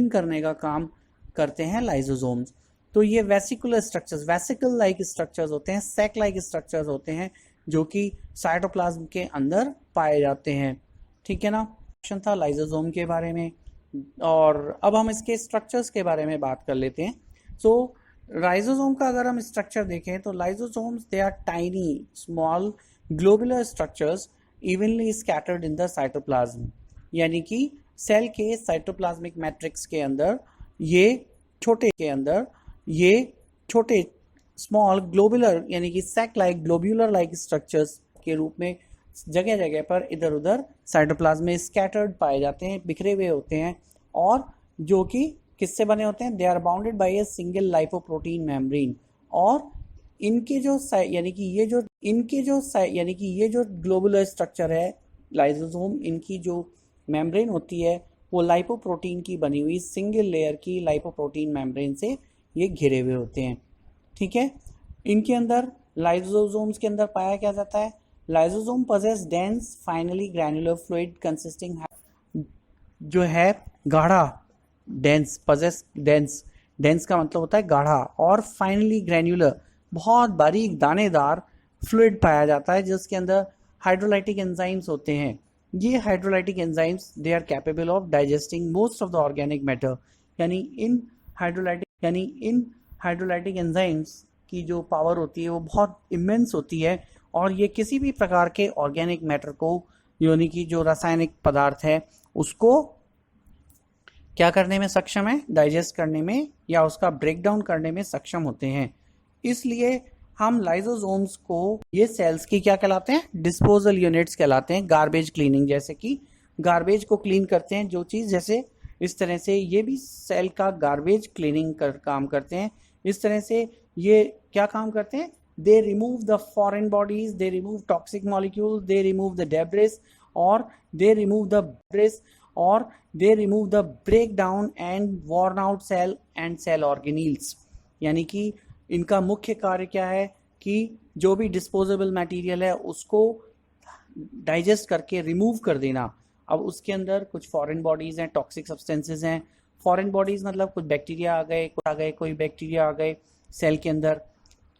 Clean करने का काम करते हैं लाइसोसोम्स। तो ये vesicular structures, vesicle like structures होते हैं, सैक लाइक स्ट्रक्चर्स होते हैं जो कि साइटोप्लाज्म के अंदर पाए जाते हैं। ठीक है ना, क्वेश्चन था लाइसोसोम के बारे में। और अब हम इसके स्ट्रक्चर्स के बारे में बात कर लेते हैं। सो लाइसोसोम का अगर हम स्ट्रक्चर देखें तो lysosomes they are tiny small globular structures evenly scattered in the cytoplasm, यानी कि सेल के साइटोप्लाज्मिक मैट्रिक्स के अंदर ये छोटे स्मॉल ग्लोबुलर यानी कि sac like globular like structures के रूप में जगह जगह पर इधर उधर साइटोप्लाज्म में स्कैटर्ड पाए जाते हैं, बिखरे हुए होते हैं, और जो कि किससे बने होते हैं, they are bounded by a single lipoprotein membrane. और इनके जो ये जो ग्लोबुलर स्ट्रक्चर है लाइसोसोम, इनकी जो मेम्ब्रेन होती है वो लाइपोप्रोटीन की बनी हुई सिंगल लेयर की लाइपोप्रोटीन मेम्ब्रेन से ये घिरे हुए होते हैं। ठीक है, इनके अंदर लाइसोसोम्स के अंदर पाया क्या जाता है, lysosome possess dense finely granular fluid consisting जो है गाढ़ा, डेंस का मतलब होता है गाढ़ा, और फाइनली ग्रैन्युलर बहुत बारीक दानेदार फ्लूइड पाया जाता है जिसके अंदर हाइड्रोलाइटिक एंजाइम्स होते हैं। ये hydrolytic enzymes they are capable of digesting most of the organic matter, यानी इन हाइड्रोलाइटिक एंजाइम्स की जो पावर होती है वो बहुत इमेंस होती है, और ये किसी भी प्रकार के ऑर्गेनिक मैटर को, यानी कि जो रासायनिक पदार्थ है उसको क्या करने में सक्षम है, डाइजेस्ट करने में या उसका ब्रेकडाउन करने में सक्षम होते हैं। इसलिए हम लाइसोसोम्स को, ये सेल्स की क्या कहलाते हैं, डिस्पोजल यूनिट्स कहलाते हैं। गार्बेज क्लीनिंग, जैसे कि गार्बेज को क्लीन करते हैं जो चीज़, जैसे इस तरह से ये भी सेल का गार्बेज क्लीनिंग काम करते हैं। इस तरह से ये क्या काम करते हैं, they remove the foreign bodies, they remove toxic molecules, they remove the debris, or they remove the breakdown and worn out cell and cell organelles। यानी कि इनका मुख्य कार्य क्या है कि जो भी डिस्पोजेबल मटेरियल है उसको डाइजेस्ट करके रिमूव कर देना। अब उसके अंदर कुछ फॉरेन बॉडीज हैं, टॉक्सिक सब्सटेंसेस हैं। फॉरेन बॉडीज मतलब कुछ बैक्टीरिया आ गए, कोई बैक्टीरिया आ गए सेल के अंदर,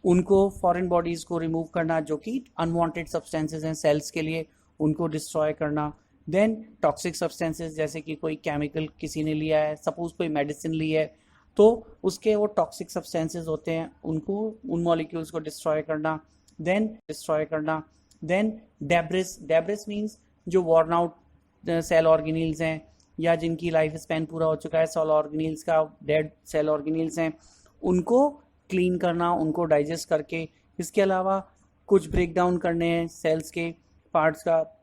उनको फॉरेन बॉडीज़ को रिमूव करना जो कि अनवांटेड सब्सटेंसेस हैं सेल्स के लिए, उनको डिस्ट्रॉय करना। देन टॉक्सिक सब्सटेंसेस, जैसे कि कोई केमिकल किसी ने लिया है, सपोज कोई मेडिसिन ली है तो उसके वो टॉक्सिक सब्सटेंसेस होते हैं, उनको, उन मॉलिक्यूल्स को डिस्ट्रॉय करना। देन डेब्रिस मीन्स जो वॉर्न आउट सेल ऑर्गेनील्स हैं या जिनकी लाइफ स्पैन पूरा हो चुका है, सेल ऑर्गेनील्स का, डेड सेल ऑर्गेनील्स हैं, उनको क्लीन करना, उनको डाइजेस्ट करके। इसके अलावा कुछ ब्रेक डाउन करने हैं सेल्स के पार्ट्स का,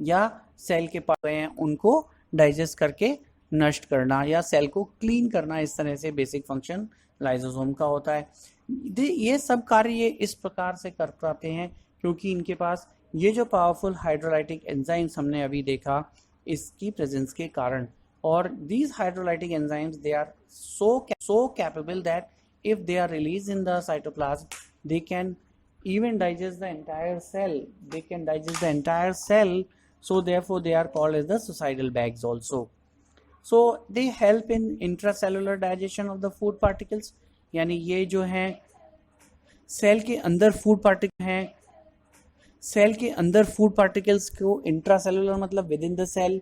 या सेल के पार्ट हैं उनको डाइजेस्ट करके नष्ट करना या सेल को क्लीन करना। इस तरह से बेसिक फंक्शन लाइसोसोम का होता है। ये सब कार्य ये इस प्रकार से कर पाते हैं क्योंकि इनके पास ये जो पावरफुल हाइड्रोलाइटिक एंजाइम्स हमने अभी देखा, इसकी प्रेजेंस के कारण। और these hydrolytic enzymes they are so capable that if they are released in the cytoplasm, they can even digest the entire cell. So therefore they are called as the suicidal bags also. So they help in intracellular digestion of the food particles, यानी ये जो हैं cell के अंदर food particle हैं, cell के अंदर food particles को, इंट्रासेलुलर मतलब विद इन द सेल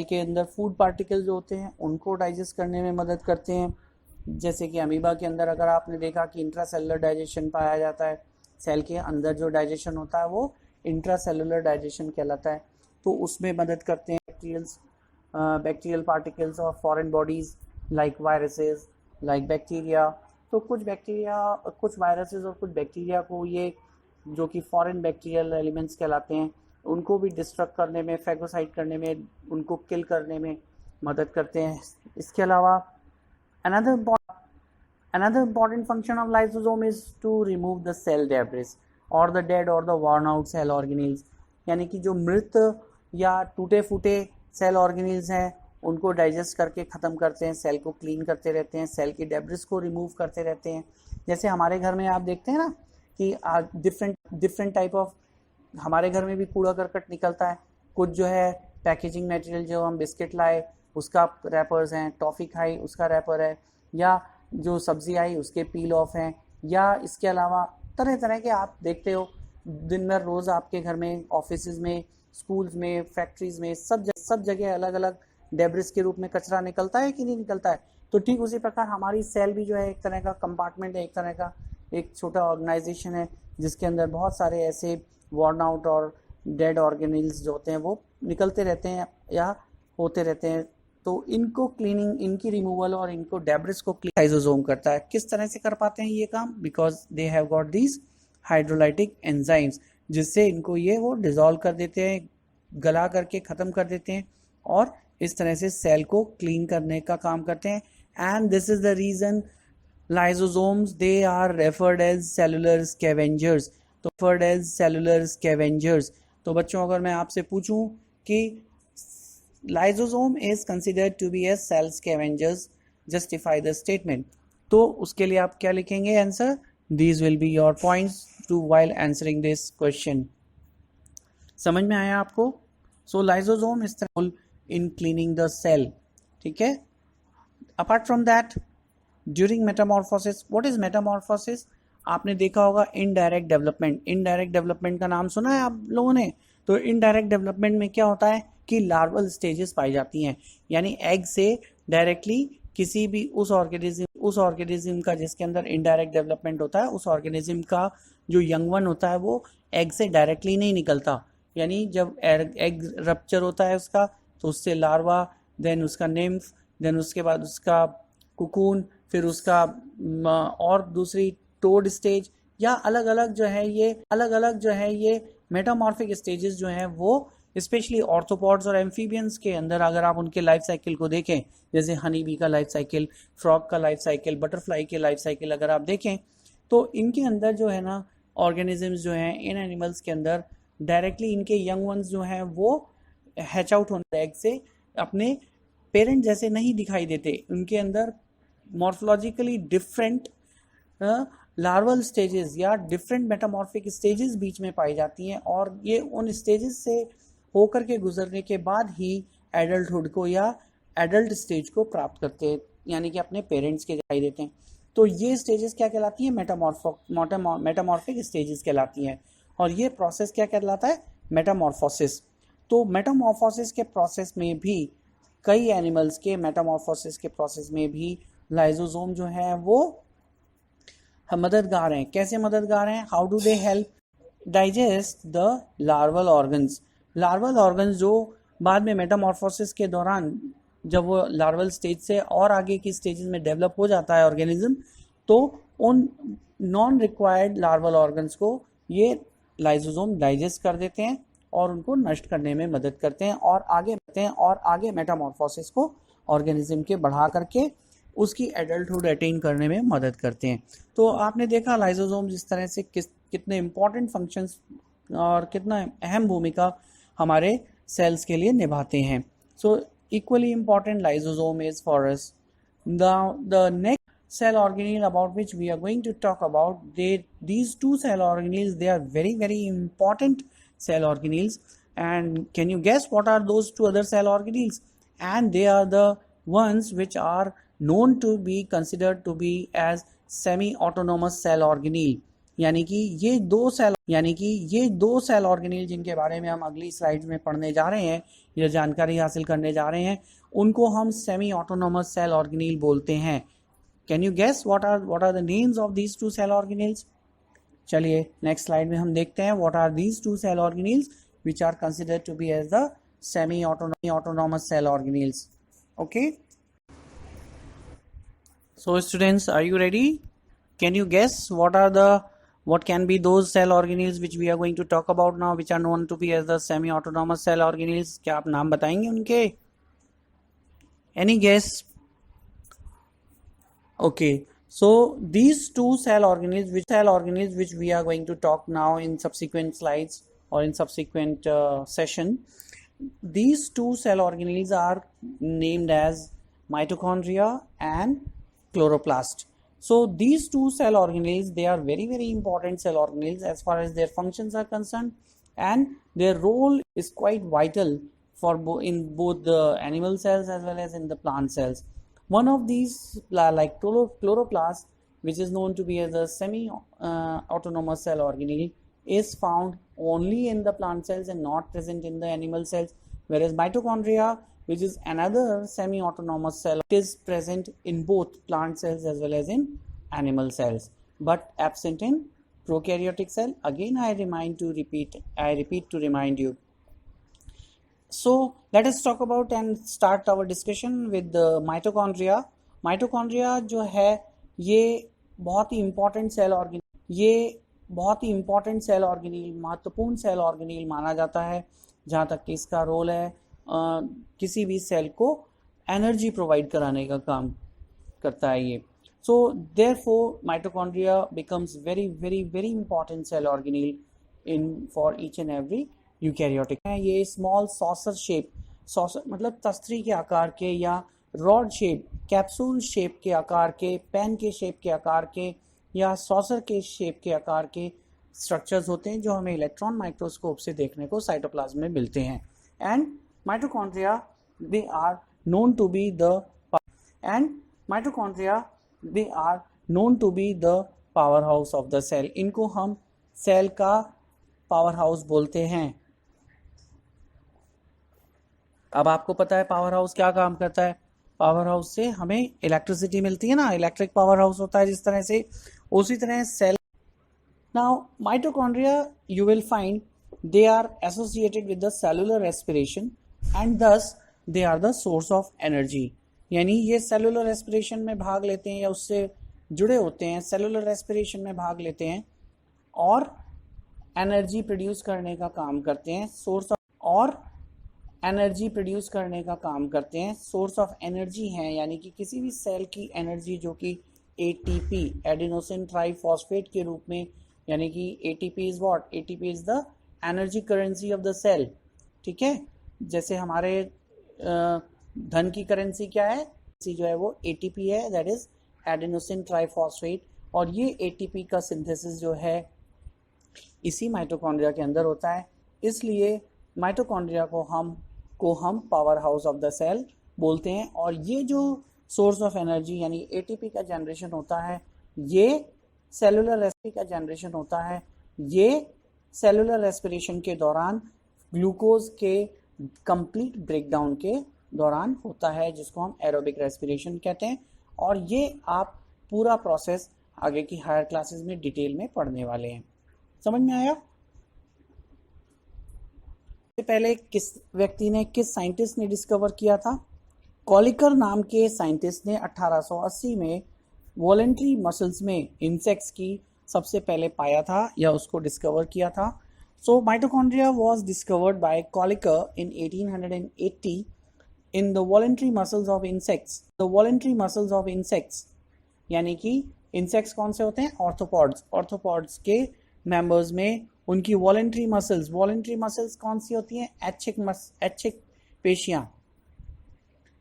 के अंदर फूड पार्टिकल जो होते हैं उनको डाइजेस्ट करने में मदद करते हैं। जैसे कि अमीबा के अंदर अगर आपने देखा कि इंट्रासेलुलर डाइजेशन पाया जाता है, सेल के अंदर जो डाइजेशन होता है वो इंट्रासेलुलर डाइजेशन कहलाता है, तो उसमें मदद करते हैं बैक्टीरियल पार्टिकल्स और foreign bodies like viruses, like bacteria. तो कुछ वायरसेस और कुछ बैक्टीरिया को, ये जो कि फॉरेन बैक्टीरियल एलिमेंट्स कहलाते हैं, उनको भी डिस्ट्रक्ट करने में, फैगोसाइट करने में, उनको किल करने में मदद करते हैं। इसके अलावा Another important function of lysosome is to remove the cell debris or the dead or the worn out cell organelles, यानी कि जो मृत या टूटे फूटे सेल ऑर्गेनील्स हैं उनको डाइजेस्ट करके ख़त्म करते हैं, सेल को क्लीन करते रहते हैं, सेल की डेब्रिस को रिमूव करते रहते हैं। जैसे हमारे घर में आप देखते हैं ना कि डिफरेंट टाइप ऑफ, हमारे घर में भी कूड़ा करकट निकलता है। कुछ जो है पैकेजिंग मटेरियल, जो हम बिस्किट लाए उसका रैपर्स हैं, टॉफ़ी खाई उसका रैपर है, या जो सब्ज़ी आई उसके पील ऑफ हैं, या इसके अलावा तरह तरह के आप देखते हो दिन भर रोज़ आपके घर में, ऑफिस में, स्कूल्स में, फैक्ट्रीज में, सब जगह अलग अलग डेब्रिस के रूप में कचरा निकलता है कि नहीं निकलता है। तो ठीक उसी प्रकार हमारी सेल भी जो है एक तरह का कंपार्टमेंट है, एक तरह का एक छोटा ऑर्गेनाइजेशन है जिसके अंदर बहुत सारे ऐसे वॉर्न आउट और डेड ऑर्गेनिल्स जो होते हैं वो निकलते रहते हैं या होते रहते हैं। तो इनको क्लीनिंग, इनकी रिमूवल और इनको डेब्रिस को लाइसोसोम करता है। किस तरह से कर पाते हैं ये काम? Because they have got these hydrolytic enzymes, जिससे इनको ये वो डिजोल्व कर देते हैं, गला करके ख़त्म कर देते हैं और इस तरह से सेल को क्लीन करने का काम करते हैं। And this is the reason lysosomes they are referred as cellular scavengers। तो referred as cellular scavengers। तो बच्चों अगर मैं आपसे पूछूं कि lysosome is considered to be as cell scavengers, justify the statement, तो उसके लिए आप क्या लिखेंगे answer? These will be your points to while answering this question। समझ में आया आपको? So lysosome is the role in cleaning the cell, ठीक है। Apart from that, during Metamorphosis, what is Metamorphosis? आपने देखा होगा इनडायरेक्ट डेवलपमेंट। इनडायरेक्ट डेवलपमेंट का नाम सुना है आप लोगों ने? तो इनडायरेक्ट डेवलपमेंट में क्या होता है कि लार्वल स्टेजेस पाई जाती हैं, यानी एग से डायरेक्टली किसी भी उस ऑर्गेनिज्म का जिसके अंदर इनडायरेक्ट डेवलपमेंट होता है, उस ऑर्गेनिज्म का जो यंग वन होता है वो एग से डायरेक्टली नहीं निकलता। यानी जब एग रप्चर होता है उसका, तो उससे लार्वा, देन उसका निम्फ, देन उसके बाद उसका कुकून, फिर उसका और दूसरी टोड स्टेज, या अलग अलग जो है ये मेटामॉर्फिक स्टेजेस जो हैं वो स्पेशली ऑर्थोपॉड्स और एम्फीबियंस के अंदर अगर आप उनके लाइफ साइकिल को देखें, जैसे हनी बी का लाइफ साइकिल, फ्रॉग का लाइफ साइकिल, बटरफ्लाई के लाइफ साइकिल अगर आप देखें, तो इनके अंदर जो है ना ऑर्गेनिजम्स जो हैं इन एनिमल्स के अंदर डायरेक्टली इनके यंग वंस जो हैं वो हैच आउट होने एग से अपने पेरेंट जैसे नहीं दिखाई देते। उनके अंदर मॉर्फोलॉजिकली डिफरेंट लार्वल स्टेजेस या डिफरेंट मेटामॉर्फिक स्टेजेस बीच में पाई जाती हैं, और ये उन स्टेजेस से होकर के गुजरने के बाद ही एडल्टहुड को या एडल्ट स्टेज को प्राप्त करते हैं, यानी कि अपने पेरेंट्स के दिखाई देते हैं। तो ये स्टेजेस क्या कहलाती हैं? मेटामॉर्फिक स्टेजेस कहलाती हैं, और ये प्रोसेस क्या कहलाता है? मेटामॉर्फोसिस। तो मेटामॉर्फोसिस के प्रोसेस में भी कई एनिमल्स के मेटामॉर्फोसिस के प्रोसेस में भी लाइसोसोम जो है वो मददगार हैं। कैसे मददगार हैं? How do they help digest the larval organs. Larval organs जो बाद में मेटामॉर्फोसिस के दौरान जब वो लार्वल स्टेज से और आगे की स्टेजेस में डेवलप हो जाता है ऑर्गेनिज्म, तो उन नॉन रिक्वायर्ड लार्वल ऑर्गन्स को ये लाइसोसोम डाइजेस्ट कर देते हैं और उनको नष्ट करने में मदद करते हैं और आगे मेटामॉर्फोसिस को ऑर्गेनिज्म के बढ़ा करके उसकी एडल्टहुड अटेन करने में मदद करते हैं। तो आपने देखा लाइसोसोम जिस तरह से कितने इंपॉर्टेंट फंक्शंस और कितना अहम भूमिका हमारे सेल्स के लिए निभाते हैं। So equally important lysosome is for us. The next cell organelle about which we are going to talk about, these two cell organelles, they are very important cell organelles, and can you guess what are those two other cell organelles? And they are the ones which are known to be considered to be as semi autonomous cell organelle। यानी कि ये दो cell ऑर्गेनील जिनके बारे में हम अगली slide में पढ़ने जा रहे हैं या जानकारी हासिल करने जा रहे हैं, उनको हम सेमी ऑटोनोमस सेल ऑर्गेनील बोलते हैं। Can you guess what are the names of these two cell organelles? चलिए नेक्स्ट स्लाइड में हम देखते हैं what are these two cell organelles which are considered to be as the semi autonomous cell organelles. Okay, so students, are you ready? Can you guess what can be those cell organelles which we are going to talk about now, which are known to be as the semi autonomous cell organelles? क्या आप नाम बताएंगे उनके? Any guess? Okay, so these two cell organelles which we are going to talk now in subsequent slides or in subsequent session, these two cell organelles are named as mitochondria and chloroplast. So these two cell organelles, they are very important cell organelles as far as their functions are concerned, and their role is quite vital in both the animal cells as well as in the plant cells. One of these, like chloroplast, which is known to be as a semi-autonomous cell organelle, is found only in the plant cells and not present in the animal cells, whereas mitochondria, which is another semi-autonomous cell, is present in both plant cells as well as in animal cells, but absent in prokaryotic cell. Again, I repeat to remind you. So let us talk about and start our discussion with the mitochondria. Mitochondria जो है ये बहुत ही important cell ऑर्गेनील महत्वपूर्ण cell ऑर्गेनील माना जाता है, जहाँ तक कि इसका रोल है किसी भी सेल को एनर्जी प्रोवाइड कराने का काम करता है ये. So therefore mitochondria becomes very important cell organelle for each and every eukaryotic है. ये स्मॉल सॉसर मतलब तस्तरी के आकार के या रॉड शेप, कैप्सूल शेप के आकार के, पेन के शेप के आकार के या सॉसर के शेप के आकार के स्ट्रक्चर्स होते हैं जो हमें इलेक्ट्रॉन माइक्रोस्कोप से देखने को साइटोप्लाज्म में मिलते हैं. And mitochondria they are known to be the power house of the cell. इनको हम सेल का पावर हाउस बोलते हैं. अब आपको पता है पावर हाउस क्या काम करता है. पावर हाउस से हमें इलेक्ट्रिसिटी मिलती है ना, इलेक्ट्रिक पावर हाउस होता है जिस तरह से, उसी तरह cell. Now mitochondria you will find they are associated with the cellular respiration and thus they are the source of energy. यानी ये सेलुलर रेस्पिरेशन में भाग लेते हैं या उससे जुड़े होते हैं, सेलुलर रेस्पिरेशन में भाग लेते हैं और एनर्जी प्रोड्यूस करने का काम करते हैं. सोर्स ऑफ एनर्जी हैं, यानी कि किसी भी सेल की एनर्जी जो कि एटीपी एडिनोसिन ट्राइफॉस्फेट के रूप में, यानी कि ATP is what, ATP is the energy currency of the cell. ठीक है, जैसे हमारे धन की करेंसी क्या है, जो है वो एटीपी है, दैट इज एडिनोसिन ट्राइफॉस्फेट. और ये एटीपी का सिंथेसिस जो है इसी माइटोकॉन्ड्रिया के अंदर होता है. इसलिए माइटोकॉन्ड्रिया को हम power house of the cell बोलते हैं. और ये जो सोर्स ऑफ एनर्जी यानी एटीपी का जनरेशन होता है, ये सेलुलर रेस्पिरेशन के दौरान ग्लूकोज के कंप्लीट ब्रेकडाउन के दौरान होता है, जिसको हम एरोबिक रेस्पिरेशन कहते हैं. और ये आप पूरा प्रोसेस आगे की हायर क्लासेस में डिटेल में पढ़ने वाले हैं. समझ में आया? पहले किस साइंटिस्ट ने डिस्कवर किया था? कॉलिकर नाम के साइंटिस्ट ने 1880 में वॉलेंट्री मसल्स में इंसेक्ट्स की सबसे पहले पाया था या उसको डिस्कवर किया था. So mitochondria was discovered by Kolliker in 1880 in the voluntary muscles of insects. यानी कि इंसेक्ट्स कौन से होते हैं? ऑर्थोपॉड्स के मेंबर्स में उनकी वॉलेंट्री मसल्स कौन सी होती हैं? ऐच्छिक पेशियां,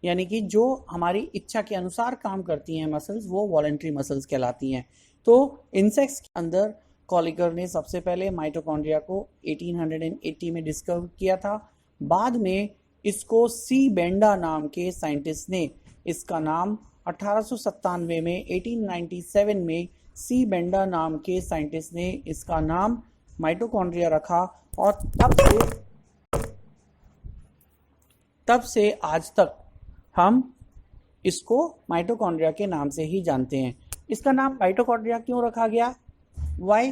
यानी कि जो हमारी इच्छा के अनुसार काम करती हैं मसल्स, वो वॉलेंट्री मसल्स कहलाती हैं. तो इंसेक्ट्स के अंदर कॉलिकर ने सबसे पहले माइटोकॉन्ड्रिया को 1880 में डिस्कवर किया था. बाद में इसको सी बेंडा नाम के साइंटिस्ट ने, इसका नाम 1897 में 1897 में सी बेंडा नाम के साइंटिस्ट ने इसका नाम माइटोकॉन्ड्रिया रखा. और तब से आज तक हम इसको माइटोकॉन्ड्रिया के नाम से ही जानते हैं. इसका नाम माइटोकॉन्ड्रिया क्यों रखा गया? Why?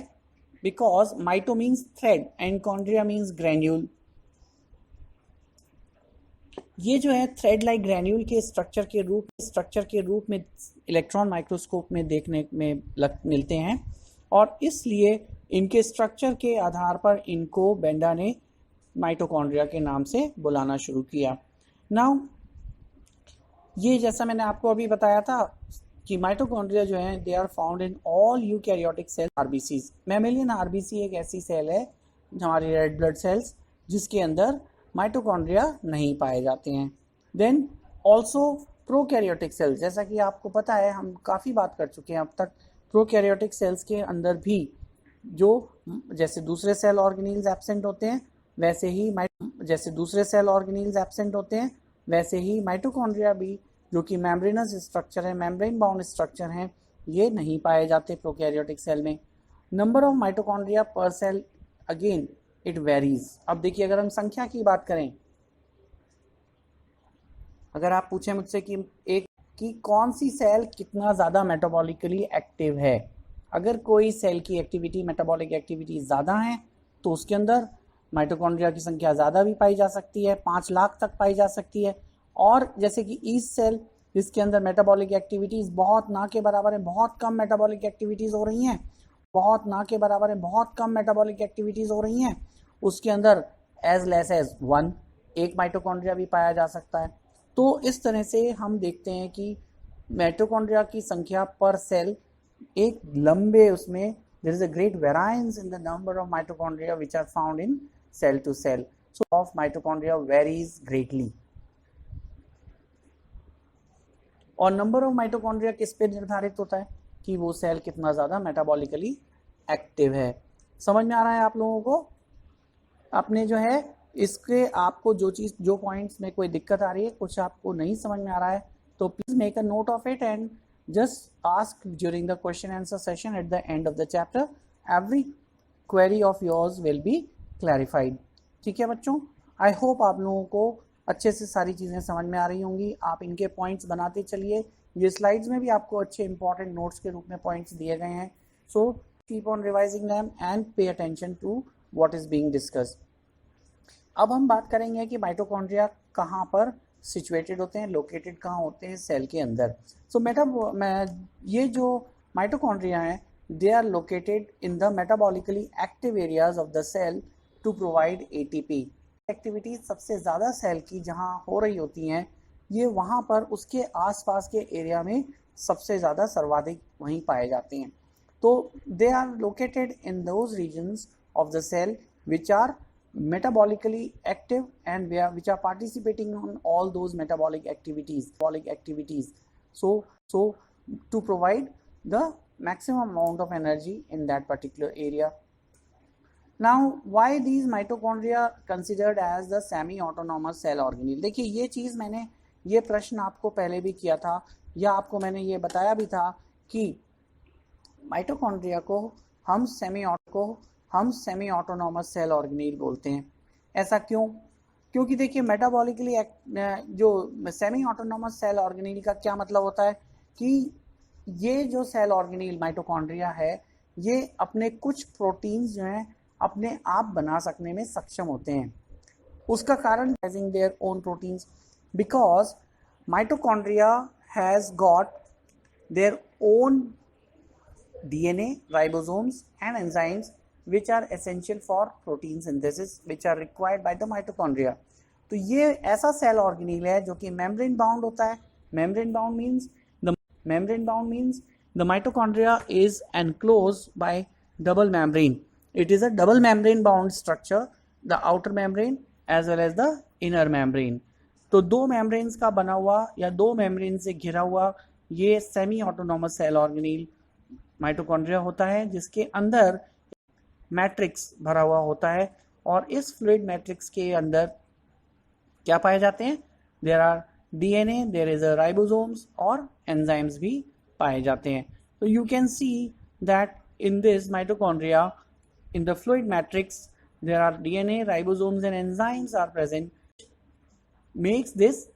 Because mito means thread and chondria means granule. ये जो है थ्रेड लाइक ग्रैन्यूल के स्ट्रक्चर के रूप में इलेक्ट्रॉन माइक्रोस्कोप में देखने में मिलते हैं. और इसलिए इनके स्ट्रक्चर के आधार पर इनको बेंडा ने माइटोकॉन्ड्रिया के नाम से बुलाना शुरू किया. नाउ ये जैसा मैंने आपको अभी बताया था कि माइटोकॉन्ड्रिया जो है they are found in all eukaryotic cell RBCs. Mammalian RBC एक ऐसी सेल है, हमारी रेड ब्लड सेल्स, जिसके अंदर माइटोकॉन्ड्रिया नहीं पाए जाते हैं. देन ऑल्सो प्रोकैरियोटिक सेल्स, जैसा कि आपको पता है, हम काफ़ी बात कर चुके हैं अब तक. प्रोकैरियोटिक सेल्स के अंदर भी जो जैसे दूसरे सेल ऑर्गेनील्स एब्सेंट होते हैं, वैसे ही जैसे दूसरे सेल ऑर्गेनील्स एब्सेंट होते हैं, वैसे ही माइटोकॉन्ड्रिया भी, जो कि मेम्ब्रेनस स्ट्रक्चर है, मेम्ब्रेन बाउंड स्ट्रक्चर हैं, ये नहीं पाए जाते प्रोकैरियोटिक सेल में। नंबर ऑफ माइटोकॉन्ड्रिया पर सेल, अगेन इट वेरीज। अब देखिए, अगर हम संख्या की बात करें, अगर आप पूछें मुझसे कि कौन सी सेल कितना ज़्यादा मेटाबॉलिकली एक्टिव है, अगर कोई सेल की एक्टिविटी, मेटाबॉलिक एक्टिविटी ज़्यादा है तो उसके अंदर माइटोकॉन्ड्रिया की संख्या ज़्यादा भी पाई जा सकती है, 5 लाख तक पाई जा सकती है। और जैसे कि ईस्ट सेल, जिसके अंदर मेटाबॉलिक एक्टिविटीज़ बहुत ना के बराबर है, बहुत कम मेटाबॉलिक एक्टिविटीज़ हो रही हैं, बहुत ना के बराबर है, बहुत कम मेटाबॉलिक एक्टिविटीज़ हो रही हैं, उसके अंदर एज लेस एज 1 एक माइटोकॉन्ड्रिया भी पाया जा सकता है। तो इस तरह से हम देखते हैं कि माइटोकॉन्ड्रिया की संख्या पर सेल एक लंबे उसमें there is a great variance in the number of mitochondria which are found in cell to cell. So of mitochondria varies greatly. और नंबर ऑफ माइटोकॉन्ड्रिया किस पे निर्धारित होता है कि वो सेल कितना ज़्यादा मेटाबॉलिकली एक्टिव है। समझ में आ रहा है आप लोगों को? आपने जो है इसके, आपको जो पॉइंट्स में कोई दिक्कत आ रही है, कुछ आपको नहीं समझ में आ रहा है, तो please make a note of it and just ask during the question answer session at the end of the chapter. Every query of yours will be clarified. ठीक है बच्चों, आई होप आप लोगों को अच्छे से सारी चीज़ें समझ में आ रही होंगी। आप इनके पॉइंट्स बनाते चलिए, ये स्लाइड्स में भी आपको अच्छे इंपॉर्टेंट नोट्स के रूप में पॉइंट्स दिए गए हैं। So keep on revising them and pay attention to what is being discussed. अब हम बात करेंगे कि माइटोकॉन्ड्रिया कहाँ पर सिचुएटेड होते हैं, लोकेटेड कहाँ होते हैं सेल के अंदर। सो ये जो माइटोकॉन्ड्रिया हैं, they are located in the metabolically active areas of the cell to provide ATP. Activities सबसे ज़्यादा सेल की जहाँ हो रही होती हैं, ये वहाँ पर उसके आसपास के एरिया में सबसे ज़्यादा सर्वाधिक वहीं पाए जाते हैं। तो they are located in those regions of the cell which are metabolically active and which are participating on all those metabolic activities, so to provide the maximum amount of energy in that particular area. Now why these mitochondria considered as the semi autonomous cell organelle? देखिए, ये चीज़ मैंने, ये प्रश्न आपको पहले भी किया था, या आपको मैंने ये बताया भी था कि माइटोकॉन्ड्रिया को हम सेमी ऑटोनॉमस सेल ऑर्गेनील बोलते हैं। ऐसा क्यों? क्योंकि देखिए, मेटाबॉलिकली जो सेमी ऑटोनॉमस सेल ऑर्गेनील का क्या मतलब होता है कि ये जो सेल ऑर्गेनील माइटोकॉन्ड्रिया है, ये अपने कुछ प्रोटीन्स जो हैं अपने आप बना सकने में सक्षम होते हैं। उसका कारण there own proteins, because mitochondria has got their own DNA, ribosomes and enzymes which are essential for protein synthesis which are required by the mitochondria. तो ये ऐसा सेल ऑर्गेनील है जो कि मेम्ब्रेन बाउंड होता है। Membrane bound means the mitochondria is enclosed by double membrane. It is a double membrane bound structure, the outer membrane as well as the inner membrane. तो दो मेम्ब्रेन्स का बना हुआ या दो मेम्ब्रेन से घिरा हुआ ये सेमी ऑटोनॉमस सेल ऑर्गेनील माइटोकॉन्ड्रिया होता है, जिसके अंदर मैट्रिक्स भरा हुआ होता है। और इस फ्लूइड मैट्रिक्स के अंदर क्या पाए जाते हैं? There are DNA, there is a ribosomes और एंजाइम्स भी पाए जाते हैं। तो you can see that in this mitochondria, in the fluid matrix, there are DNA, ribosomes and enzymes are present, makes this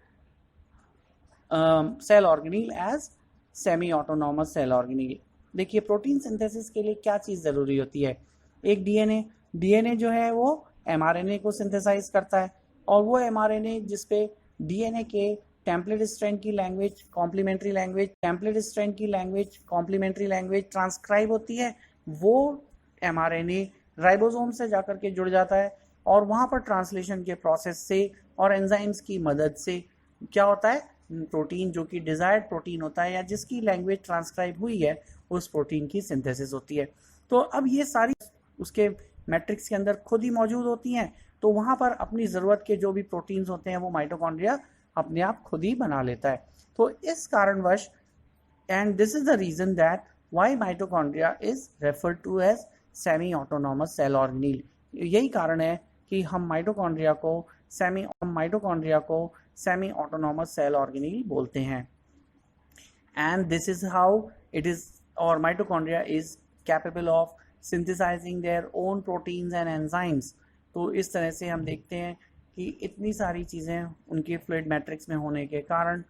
cell organelle as semi autonomous cell organelle. देखिए, protein synthesis के लिए क्या चीज़ ज़रूरी होती है? एक DNA जो है वो mRNA को सिंथेसाइज करता है, और वो mRNA जिस पे DNA के टेम्पलेट स्ट्रैंड की लैंग्वेज, कॉम्प्लीमेंट्री लैंग्वेज ट्रांसक्राइब होती है, वो mRNA राइबोसोम से जाकर के जुड़ जाता है, और वहाँ पर ट्रांसलेशन के प्रोसेस से और एंजाइम्स की मदद से क्या होता है? प्रोटीन जो कि डिज़ायर्ड प्रोटीन होता है या जिसकी लैंग्वेज ट्रांसक्राइब हुई है, उस प्रोटीन की सिंथेसिस होती है। तो अब ये सारी उसके मैट्रिक्स के अंदर खुद ही मौजूद होती हैं, तो वहाँ पर अपनी ज़रूरत के जो भी प्रोटीन्स होते हैं वो माइटोकॉन्ड्रिया अपने आप खुद ही बना लेता है। तो इस कारणवश, and this is the reason that why mitochondria is referred to as semi autonomous cell organelle. यही कारण है कि हम माइटोकॉन्ड्रिया को सेमी माइटोकॉन्ड्रिया को सेमी ऑटोनॉमस सेल ऑर्गेनेल बोलते हैं। And this is how it is और mitochondria is capable of synthesizing their own proteins and enzymes. तो इस तरह से हम देखते हैं कि इतनी सारी चीज़ें उनके फ्लूइड मैट्रिक्स में होने के कारण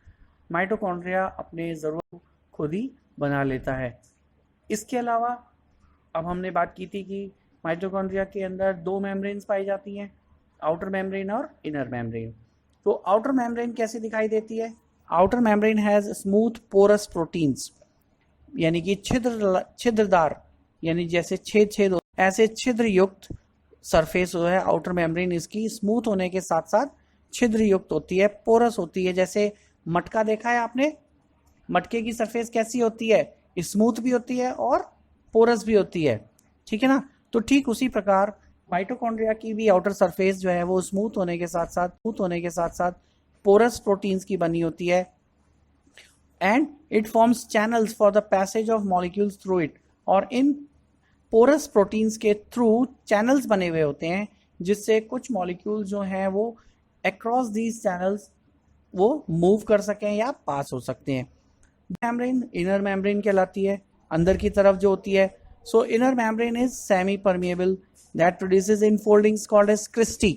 माइटोकॉन्ड्रिया अपने ज़रूरत खुद ही बना लेता है। इसके अलावा अब हमने बात की थी कि माइटोकॉन्ड्रिया के अंदर दो मेम्ब्रेन्स पाई जाती हैं, आउटर मेम्ब्रेन और इनर मेम्ब्रेन। तो आउटर मेम्ब्रेन कैसे दिखाई देती है? Outer membrane has smooth porous proteins, यानी कि छिद्रदार, यानी जैसे छेद ऐसे छिद्र युक्त सरफेस जो है आउटर मेम्ब्रेन इसकी स्मूथ होने के साथ साथ छिद्र युक्त होती है, पोरस होती है। जैसे मटका देखा है आपने, मटके की सरफेस कैसी होती है? स्मूथ भी होती है और पोरस भी होती है, ठीक है ना। तो ठीक उसी प्रकार माइटोकॉन्ड्रिया की भी आउटर सरफेस जो है वो स्मूथ होने के साथ साथ पोरस प्रोटीन्स की बनी होती है। And it forms channels for the passage of molecules through it. और इन पोरस प्रोटीन्स के थ्रू चैनल्स बने हुए होते हैं जिससे कुछ मॉलिक्यूल जो हैं वो अक्रॉस दीज चैनल्स वो मूव कर सकें या पास हो सकते हैं। मेम्ब्रेन इनर मेम्ब्रेन कहलाती है, अंदर की तरफ जो होती है। So inner membrane is semi permeable that produces infoldings called as cristae.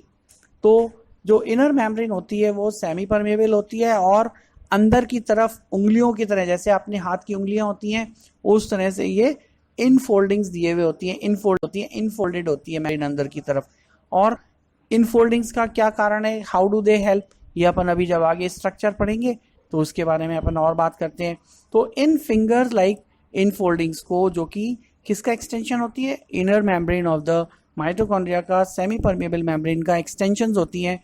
तो जो इनर मेम्ब्रेन होती है वो सेमी परमिएबल होती है और अंदर की तरफ उंगलियों की तरह, जैसे अपने हाथ की उंगलियां होती हैं उस तरह से ये इनफोल्डिंग्स दिए हुए होती हैं, इनफोल्डेड होती है मेम्ब्रेन अंदर की तरफ। और इनफोल्डिंग्स का क्या कारण है, हाउ डू दे हेल्प, ये अपन अभी जब आगे स्ट्रक्चर पढ़ेंगे तो उसके बारे में अपन और बात करते हैं। तो इन फिंगर्स लाइक इनफोल्डिंग्स को, जो कि किसका एक्सटेंशन होती है? Inner membrane of the mitochondria का सेमी परमिएबल मेम्ब्रेन का एक्सटेंशंस होती हैं।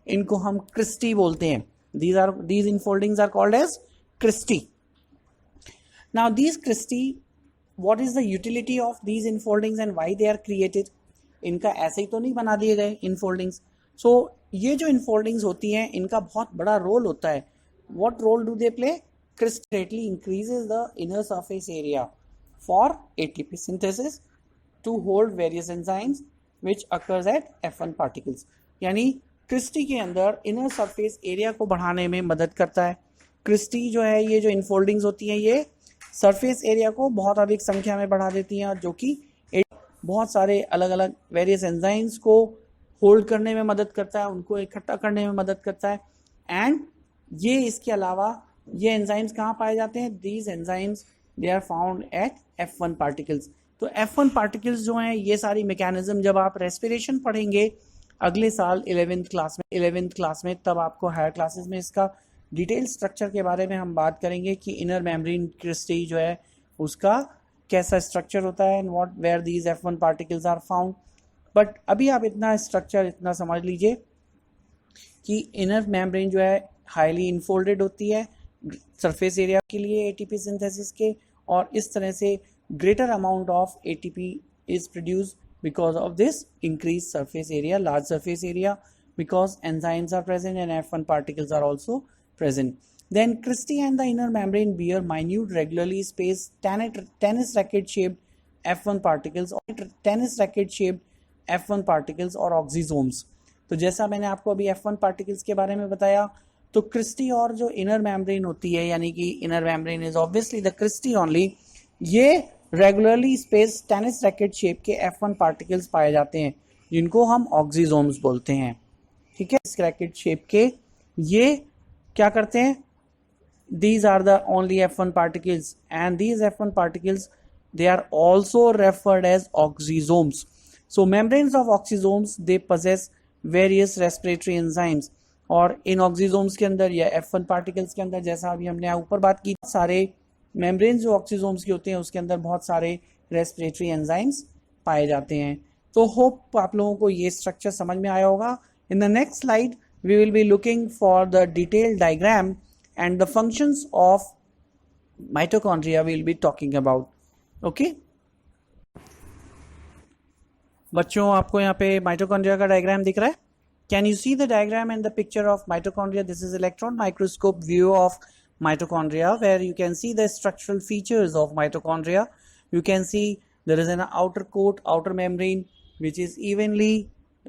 इनको हम क्रिस्टी बोलते हैं। these infoldings are called as cristae. Now these cristae, what is the utility of these infoldings and why they are created? इनका ऐसे ही तो नहीं बना दिए गए इनफोल्डिंग्स। सो ये जो इनफोल्डिंग्स होती हैं इनका बहुत बड़ा रोल होता है। what role do they play? Cristae greatly increases the inner surface area for ATP synthesis to hold various enzymes which occurs at F1 particles। यानी क्रिस्टी के अंदर इनर सरफेस एरिया को बढ़ाने में मदद करता है। क्रिस्टी जो है, ये जो इनफोल्डिंग्स होती हैं ये सरफेस एरिया को बहुत अधिक संख्या में बढ़ा देती हैं और जो कि बहुत सारे अलग अलग वेरियस एंजाइम्स को होल्ड करने में मदद करता है, उनको इकट्ठा करने में मदद करता है। एंड ये इसके अलावा ये एंजाइम्स कहाँ पाए जाते हैं? These enzymes they are found at F1 particles. तो F1 पार्टिकल्स जो हैं ये सारी मैकेनिज्म जब आप रेस्पिरेशन पढ़ेंगे अगले साल 11th क्लास में, तब आपको हायर क्लासेस में इसका डिटेल स्ट्रक्चर के बारे में हम बात करेंगे कि इनर मेम्ब्रेन क्रिस्टी जो है उसका कैसा स्ट्रक्चर होता है and what where these F1 particles are found. But अभी आप इतना स्ट्रक्चर इतना समझ लीजिए कि इनर मेम्ब्रेन जो है हाईली इनफोल्डेड होती है सरफेस एरिया के लिए एटीपी सिंथेसिस के, और इस तरह से greater amount of ATP is produced because of this increased surface area, large surface area, because enzymes are present and F1 particles are also present. Then cristae and the inner membrane bear minute regularly spaced tennis racket shaped F1 particles or oxysomes। तो जैसा मैंने आपको अभी F1 particles के बारे में बताया, तो क्रिस्टी और जो इनर मेम्ब्रेन होती है, यानी कि inner membrane is obviously the cristae only, ये regularly space tennis racket shape के F1 पार्टिकल्स पाए जाते हैं जिनको हम ऑक्सीजोम्स बोलते हैं, ठीक है। इस रैकेट शेप के ये क्या करते हैं? these are the only F1 particles and these F1 particles they are also referred as oxysomes। so membranes of oxysomes they possess various respiratory enzymes। और इन ऑक्सीजोम्स के अंदर या F1 पार्टिकल्स के अंदर, जैसा अभी हमने ऊपर बात की, सारे मेम्ब्रेन्स जो ऑक्सीजोम्स की होते हैं उसके अंदर बहुत सारे रेस्पिरेटरी एंजाइम्स पाए जाते हैं। तो होप आप लोगों को ये स्ट्रक्चर समझ में आया होगा। In the next slide we will be looking for the detailed diagram and the functions of mitochondria we will be talking about. Okay बच्चों, आपको यहाँ पे माइटोकॉन्ड्रिया का डायग्राम दिख रहा है? Can you see the diagram and the picture of mitochondria? This is electron microscope view of mitochondria where you can see the structural features of mitochondria. You can see there is an outer coat, outer membrane which is evenly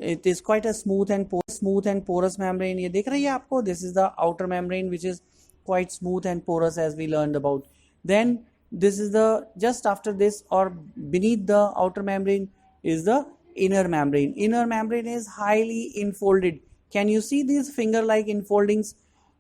it is quite a smooth and porous membrane. ये दिख रही है आपको? This is the outer membrane which is quite smooth and porous as we learned about. Then this is the just after this or beneath the outer membrane is the inner membrane. Inner membrane is highly infolded. Can you see these finger-like infoldings?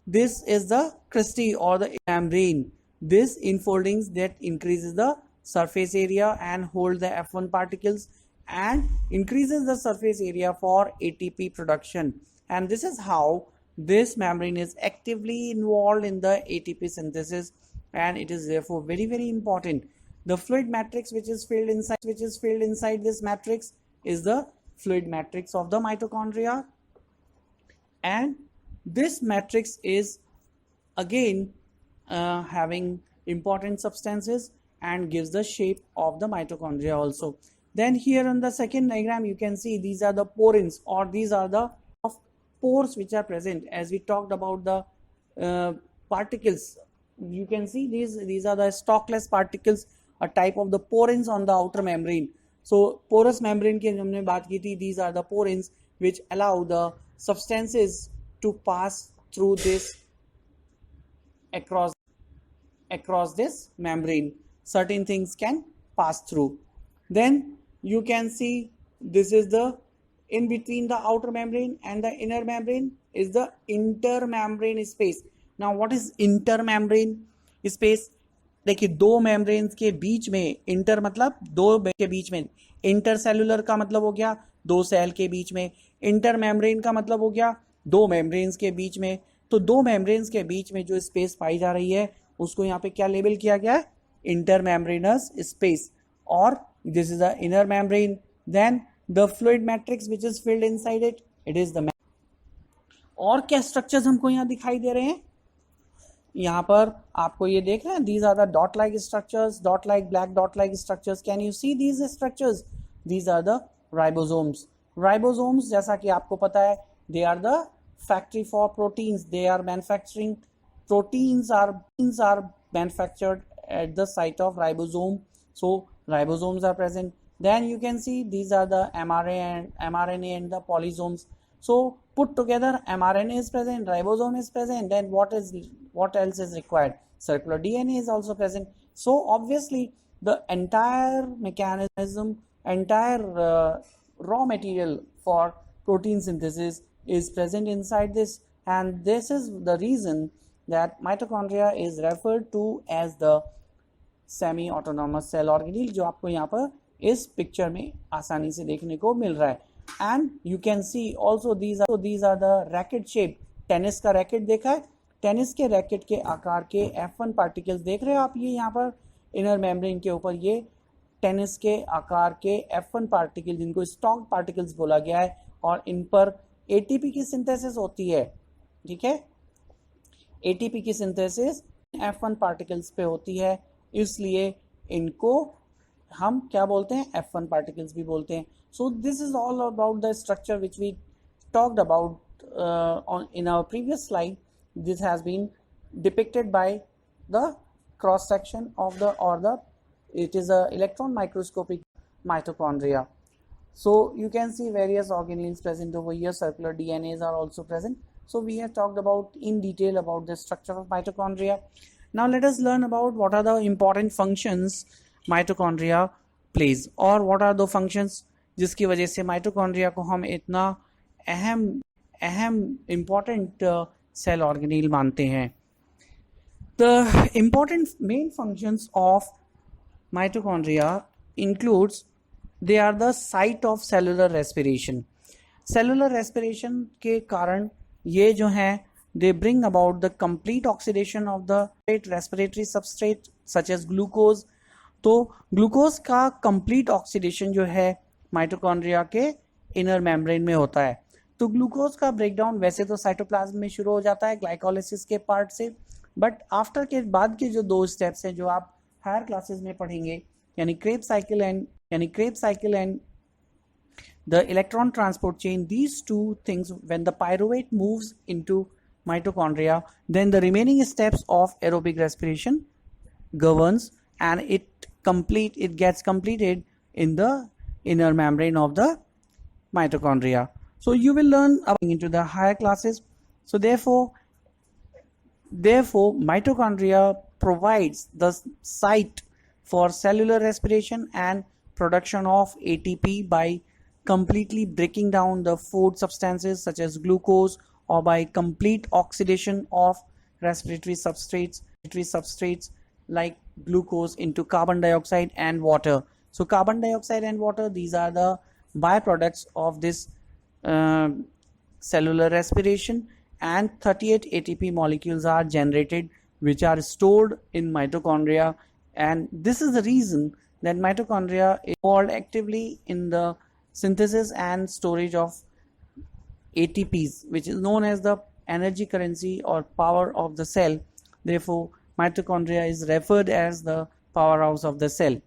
This is the cristae or the membrane. This infoldings that increases the surface area and hold the F1 particles and increases the surface area for ATP production. And this is how this membrane is actively involved in the ATP synthesis, and it is therefore very, very important. The fluid matrix which is filled inside this matrix is the fluid matrix of the mitochondria, and this matrix is again having important substances and gives the shape of the mitochondria also. Then here on the second diagram you can see these are the porins, or these are the pores which are present. As we talked about the particles, you can see these are the stalkless particles, a type of the porins on the outer membrane. So porous membrane की हमने बात की थी, these are the porins which allow the substances to pass through this across this membrane. Certain things can pass through. Then you can see this is the in between the outer membrane and the inner membrane is the intermembrane space. Now what is intermembrane space? देखिए दो membranes के बीच में, inter मतलब दो के बीच में, intercellular का मतलब हो गया दो सेल के बीच में, इंटर मेम्ब्रेन का मतलब हो गया दो मेम्ब्रेन्स के बीच में. तो दो मेम्ब्रेन्स के बीच में जो स्पेस पाई जा रही है उसको यहाँ पे क्या लेबल किया गया है? Intermembranous space. और this is the inner membrane. Then the fluid matrix which is filled inside it is the. और क्या स्ट्रक्चर्स हमको यहाँ दिखाई दे रहे हैं? यहाँ पर आपको ये देख रहे हैं, these are the dot like structures, dot like black dot like structures. Can you see these structures? These are the ribosomes. Ribosomes जैसा कि आपको पता है, they are the factory for proteins. They are manufacturing proteins are manufactured at the site of ribosome. So ribosomes are present. Then you can see these are the mRNA and the polysomes. So put together, mRNA is present, ribosome is present. Then what else is required? Circular DNA is also present. So obviously the entire mechanism, entire raw material for protein synthesis is present inside this, and this is the reason that mitochondria is referred to as the semi autonomous cell organelle, जो आपको यहाँ पर इस picture में आसानी से देखने को मिल रहा है. And you can see also these are the racket shape. Tennis का रैकेट देखा है? टेनिस के रैकेट के आकार के F1 पार्टिकल्स देख रहे हो आप? ये यहाँ पर इनर मेम्ब्रेन के ऊपर ये टेनिस के आकार के F1 पार्टिकल, जिनको स्टॉक पार्टिकल्स बोला गया है, और इन पर ATP की सिंथेसिस होती है. ठीक है, ATP की सिंथेसिस F1 पार्टिकल्स पे होती है, इसलिए इनको हम क्या बोलते हैं? F1 पार्टिकल्स भी बोलते हैं. So this is all about the structure which we talked about in our previous slide. This has been depicted by the cross section of it is a electron microscopic mitochondria. So you can see various organelles present over here. Circular DNAs are also present. So we have talked about in detail about the structure of mitochondria. Now let us learn about what are the important functions mitochondria plays, और what are the functions जिसकी वजह से mitochondria को हम इतना अहम important cell organelle मानते हैं. The important main functions of mitochondria includes they are the site of cellular respiration. Cellular respiration के कारण ये जो हैं they bring about the complete oxidation of the respiratory substrate such as glucose. तो glucose का complete oxidation जो है mitochondria के इनर मेम्ब्रेन में होता है. तो ग्लूकोज का ब्रेकडाउन वैसे तो साइटोप्लाज्म में शुरू हो जाता है ग्लाइकोलाइसिस के पार्ट से, बट आफ्टर के बाद के जो दो स्टेप्स हैं जो आप हायर क्लासेस में पढ़ेंगे, यानी Krebs cycle and the electron transport chain, these two things, when the pyruvate moves into mitochondria, then the remaining steps of aerobic respiration governs, and it gets completed in the inner membrane of the mitochondria. So you will learn about into the higher classes. So therefore mitochondria provides the site for cellular respiration and production of ATP by completely breaking down the food substances such as glucose, or by complete oxidation of respiratory substrates like glucose into carbon dioxide and water. So carbon dioxide and water, these are the byproducts of this uh, cellular respiration, and 38 ATP molecules are generated which are stored in mitochondria, and this is the reason that mitochondria is involved actively in the synthesis and storage of ATPs, which is known as the energy currency or power of the cell. Therefore mitochondria is referred as the powerhouse of the cell.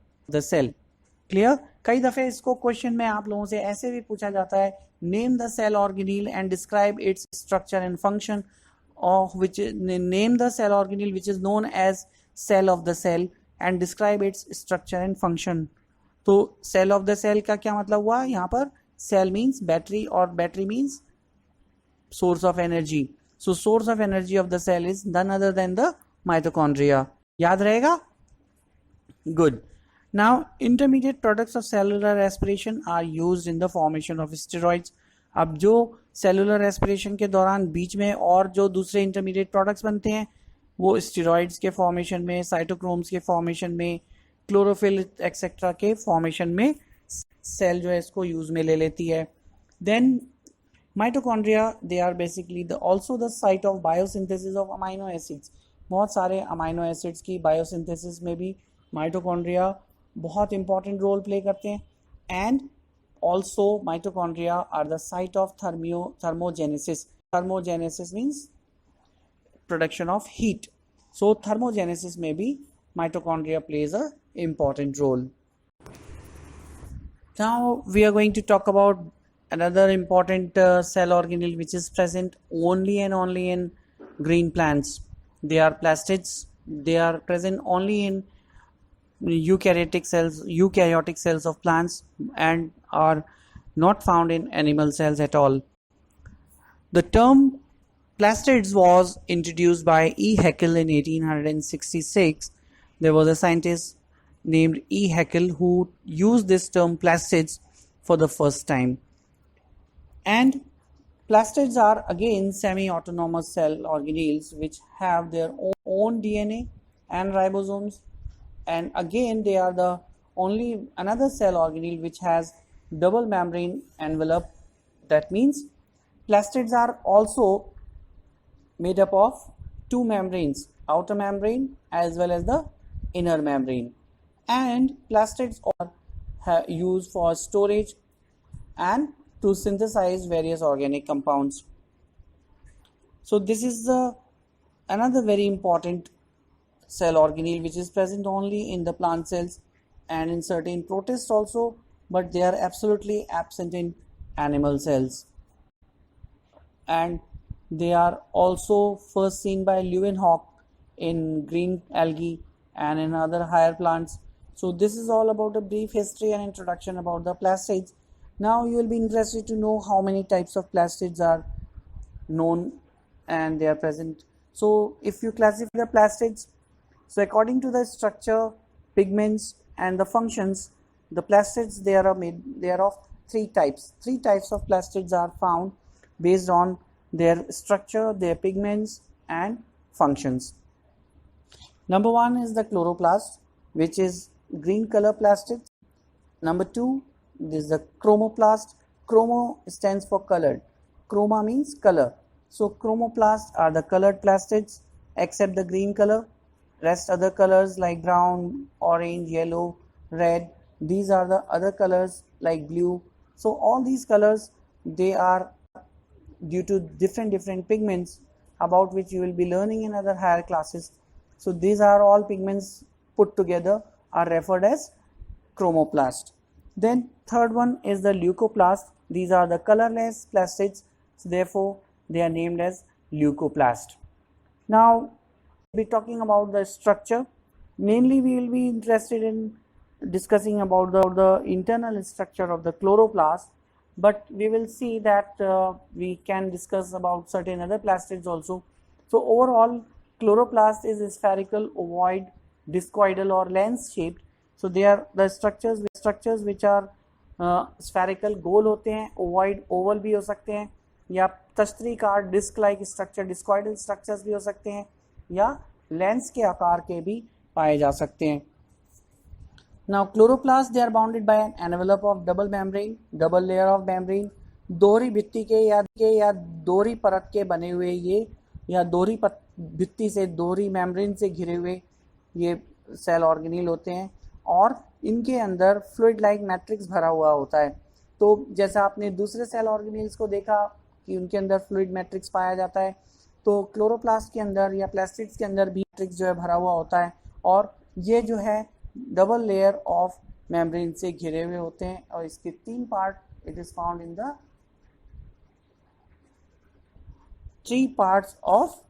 Clear. कई दफे इसको question में आप लोगों से ऐसे भी पूछा जाता है, name the cell organelle and describe its structure and function of which, name the cell organelle which is known as cell of the cell and describe its structure and function. तो सेल ऑफ द सेल का क्या मतलब हुआ यहाँ पर? Cell means battery और battery means source of energy. So source of energy of the cell is none other than the mitochondria. याद रहेगा? Good. Now intermediate products of cellular respiration are used in the formation of steroids. अब जो cellular respiration के दौरान बीच में और जो दूसरे intermediate products बनते हैं वो steroids के formation में, cytochromes के formation में, chlorophyll etc के formation में cell जो है इसको use में ले लेती है. Then mitochondria, they are basically also the site of biosynthesis of amino acids. बहुत सारे amino acids की biosynthesis में भी mitochondria बहुत important role play करते हैं. And also mitochondria are the site of thermogenesis. Thermogenesis means production of heat. So thermogenesis में भी mitochondria plays a important role. Now we are going to talk about another important cell organelle which is present only and only in green plants. They are plastids. They are present only in eukaryotic cells of plants and are not found in animal cells at all. The term plastids was introduced by E. Haeckel in 1866. There was a scientist named E. Haeckel who used this term plastids for the first time. And plastids are again semi-autonomous cell organelles which have their own DNA and ribosomes, and again they are the only another cell organelle which has double membrane envelope. That means plastids are also made up of two membranes, outer membrane as well as the inner membrane, and plastids are used for storage and to synthesize various organic compounds. So this is another very important cell organelle which is present only in the plant cells and in certain protists also, but they are absolutely absent in animal cells. And they are also first seen by Leeuwenhoek in green algae and in other higher plants. So this is all about a brief history and introduction about the plastids. Now you will be interested to know how many types of plastids are known and they are present. So if you classify the plastids, so according to the structure, pigments and the functions, the plastids they are of three types. Three types of plastids are found based on their structure, their pigments and functions. Number one is the chloroplast, which is green color plastid. Number two, this is the chromoplast. Chromo stands for colored. Chroma means color. So chromoplasts are the colored plastids except the green color. Rest other colors like brown, orange, yellow, red. These are the other colors like blue. So all these colors, they are due to different pigments about which you will be learning in other higher classes. So these are all pigments put together are referred as chromoplast. Then third one is the leucoplast. These are the colorless plastids, so therefore they are named as leucoplast. Now we'll be talking about the structure. Mainly we will be interested in discussing about the internal structure of the chloroplast. but we will see that we can discuss about certain other plastids also. So overall, chloroplast is spherical, ovoid, discoidal or lens shaped. So they are the structures which are spherical, गोल होते हैं, ovoid, oval भी हो सकते हैं, या तश्तरीकार disc like structure, discoidal structures भी हो सकते हैं, या लेंस के आकार के भी पाए जा सकते हैं. Now chloroplasts, they are bounded by an envelope of double membrane, double layer of membrane, दोहरी भित्ति के या दोहरी परत के बने हुए ये, या दोहरी भित्ति से दोहरी मेम्ब्रेन से घिरे हुए ये सेल ऑर्गेनील होते हैं, और इनके अंदर फ्लूइड लाइक मैट्रिक्स भरा हुआ होता है. तो जैसा आपने दूसरे सेल ऑर्गेनील्स को देखा कि उनके अंदर फ्लूइड मैट्रिक्स पाया जाता है, तो क्लोरोप्लास्ट के अंदर या प्लास्टिड्स के अंदर भी मैट्रिक्स जो है भरा हुआ होता है, और ये जो है डबल लेयर ऑफ मेम्ब्रेन से घिरे हुए होते हैं, और इसके 3 part, it is found in the 3 parts of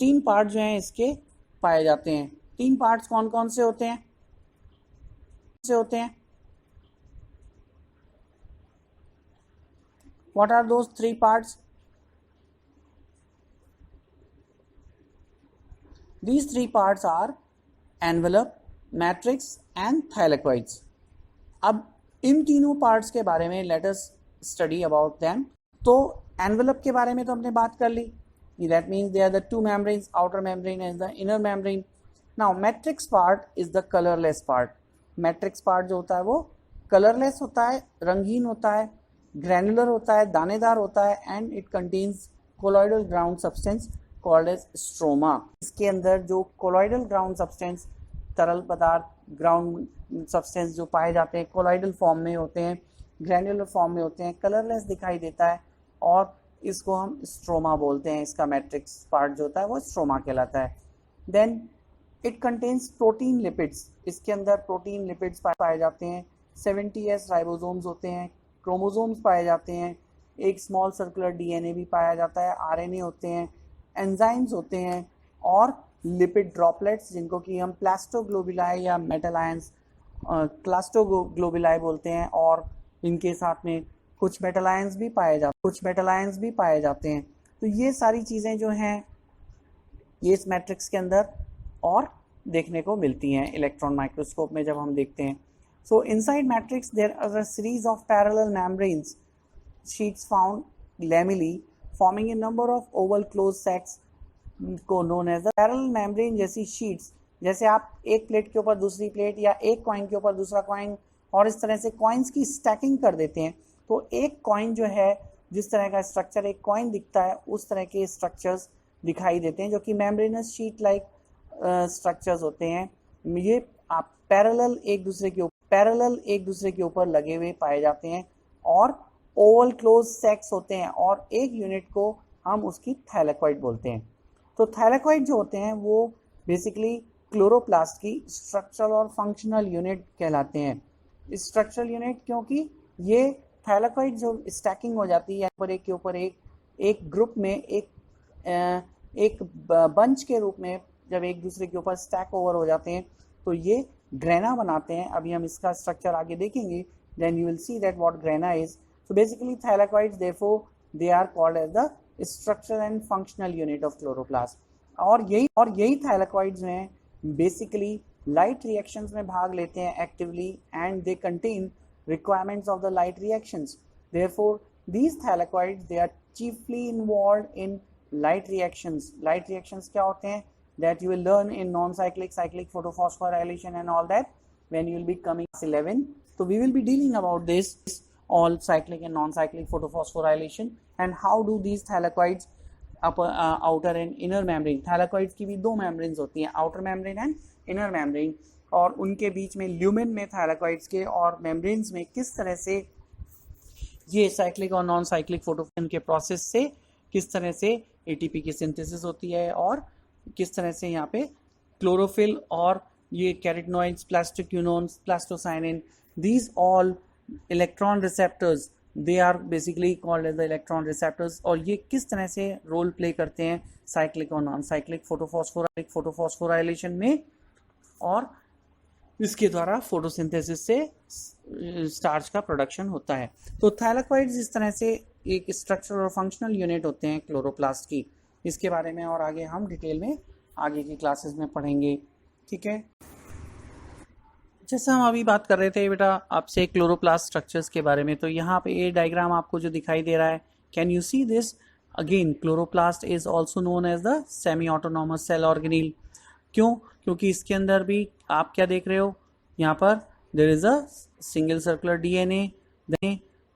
3 part जो हैं इसके पाए जाते हैं. 3 पार्ट्स कौन कौन से होते हैं? What are those 3 parts? These 3 parts are envelope, matrix and thylakoids. अब इन तीनों पार्ट्स के बारे में let us study about them. तो envelope के बारे में तो हमने बात कर ली. That means they are the 2 membranes, outer membrane and the inner membrane. Now matrix part is the colorless part. Matrix part जो होता है वो colorless होता है, रंगीन होता है, granular होता है, दानेदार होता है, and it contains colloidal ground substance called as stroma. इसके अंदर जो colloidal ground substance, तरल पदार्थ, ground substance जो पाए जाते हैं colloidal form में होते हैं, granular form में होते हैं, colorless दिखाई देता है, और इसको हम स्ट्रोमा बोलते हैं. इसका मैट्रिक्स पार्ट जो होता है वो स्ट्रोमा कहलाता है. Then it contains protein lipids. इसके अंदर प्रोटीन लिपिड्स पाए जाते हैं. 70S राइबोसोम्स होते हैं, क्रोमोसोम्स पाए जाते हैं, एक स्मॉल सर्कुलर डीएनए भी पाया जाता है, आरएनए होते हैं, एंजाइम्स होते हैं, और लिपिड ड्रॉपलेट्स जिनको कि हम प्लास्टोग्लोबुलाई या मेटल आयंस क्लास्टोग्लोबुलाई बोलते हैं, और इनके साथ में कुछ मेटल आयंस भी पाए जाते हैं. तो ये सारी चीज़ें जो हैं ये इस मैट्रिक्स के अंदर और देखने को मिलती हैं इलेक्ट्रॉन माइक्रोस्कोप में जब हम देखते हैं. So inside matrix there are a series of parallel membranes, sheets found lamellae forming a number of oval closed sets को known as the parallel membrane. जैसी sheets, जैसे आप एक प्लेट के ऊपर दूसरी प्लेट या एक कॉइन के ऊपर दूसरा कॉइन और इस तरह से कॉइन्स की स्टैकिंग कर देते हैं, तो एक कॉइन जो है जिस तरह का स्ट्रक्चर एक कॉइन दिखता है उस तरह के स्ट्रक्चर्स दिखाई देते हैं जो कि मेम्ब्रेनस शीट लाइक स्ट्रक्चर्स होते हैं. ये आप पैरेलल एक दूसरे के ऊपर लगे हुए पाए जाते हैं, और ओवल क्लोज सेक्स होते हैं, और एक यूनिट को हम उसकी थैलेकॉइड बोलते हैं. तो थैलेकॉइड जो होते हैं वो बेसिकली क्लोरोप्लास्ट की स्ट्रक्चरल और फंक्शनल यूनिट कहलाते हैं. स्ट्रक्चरल यूनिट क्योंकि ये थैलेकॉइड जो स्टैकिंग हो जाती है पर एक के ऊपर एक ग्रुप में एक बंच के रूप में जब एक दूसरे के ऊपर स्टैक ओवर हो जाते हैं तो ये ग्रेना बनाते हैं. अभी हम इसका स्ट्रक्चर आगे देखेंगे, then you will see that what grana is. So basically thylakoids therefore they are called as the structural and functional unit of chloroplast. और यही थैलेकॉइड्स हैं बेसिकली लाइट रिएक्शंस में भाग लेते हैं actively, and they contain requirements of the light reactions. Therefore, these thylakoids, they are chiefly involved in light reactions. Light reactions क्या होते हैं? That you will learn in non-cyclic, cyclic photophosphorylation and all that when you will be coming class 11. So we will be dealing about this, all cyclic and non-cyclic photophosphorylation, and how do these thylakoids outer and inner membrane. Thylakoids की भी 2 membranes होती हैं, outer membrane and inner membrane, और उनके बीच में lumen में थैलेकॉइड्स के और मेम्ब्रेन्स में किस तरह से ये साइक्लिक और नॉन साइक्लिक फोटोफिन के प्रोसेस से किस तरह से एटीपी की सिंथेसिस होती है, और किस तरह से यहाँ पे क्लोरोफिल और ये carotenoids, plastoquinones, plastocyanin, these all electron receptors, they are basically called as the electron receptors, और ये किस तरह से रोल प्ले करते हैं साइक्लिक और नॉन साइक्लिक फोटोफॉस्फोराइलेशन में, और इसके द्वारा फोटोसिंथेसिस से स्टार्च का प्रोडक्शन होता है। तो थैलेकॉइड्स इस तरह से एक स्ट्रक्चर और फंक्शनल यूनिट होते हैं क्लोरोप्लास्ट की। इसके बारे में और आगे हम डिटेल में आगे की क्लासेस में पढ़ेंगे, ठीक है। जैसे हम अभी बात कर रहे थे बेटा आपसे क्लोरोप्लास्ट स्ट्रक्चर्स के बारे में, तो यहाँ पे ये डायग्राम आपको जो दिखाई दे रहा है, can you see this? Again chloroplast is also known as the semi autonomous cell organelle. क्यों? क्योंकि इसके अंदर भी आप क्या देख रहे हो, यहाँ पर there is a single circular DNA,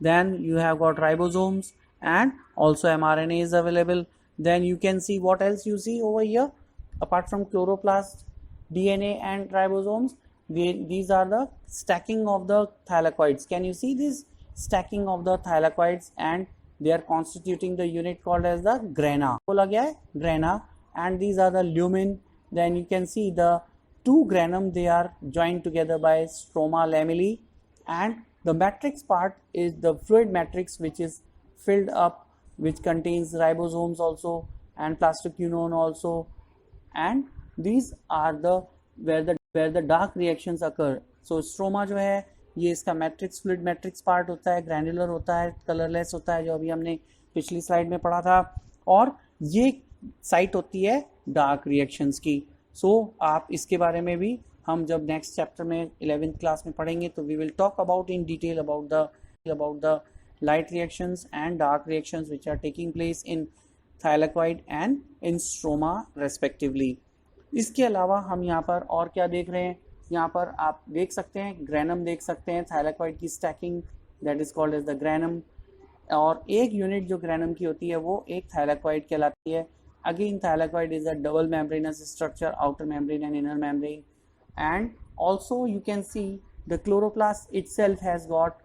then you have got ribosomes and also mRNA is available. Then you can see what else you see over here apart from chloroplast, DNA and ribosomes. These are the stacking of the thylakoids. Can you see this stacking of the thylakoids? And they are constituting the unit called as the grana. बोला गया है grana, and these are the lumen. Then you can see the two granum, they are joined together by stroma lamellae, and the matrix part is the fluid matrix which is filled up, which contains ribosomes also and plastoquinone also, and these are the where the dark reactions occur. So stroma जो है ये इसका matrix, fluid matrix part होता है, granular होता है, colourless होता है, जो अभी हमने पिछली स्लाइड में पढ़ा था, और ये साइट होती है डार्क रिएक्शंस की। सो आप इसके बारे में भी हम जब नेक्स्ट चैप्टर में 11th क्लास में पढ़ेंगे तो we will talk about in detail about the light reactions and dark reactions which are taking place in thylakoid and in stroma respectively. इसके अलावा हम यहाँ पर और क्या देख रहे हैं, यहाँ पर आप देख सकते हैं ग्रैनम देख सकते हैं, थाइलेकॉइड की stacking that is called as the granum, और एक यूनिट जो ग्रैनम की होती है वो एक थाइलेकॉइड कहलाती है। Again thylakoid is a double membranous structure, outer membrane and inner membrane, and also you can see the chloroplast itself has got,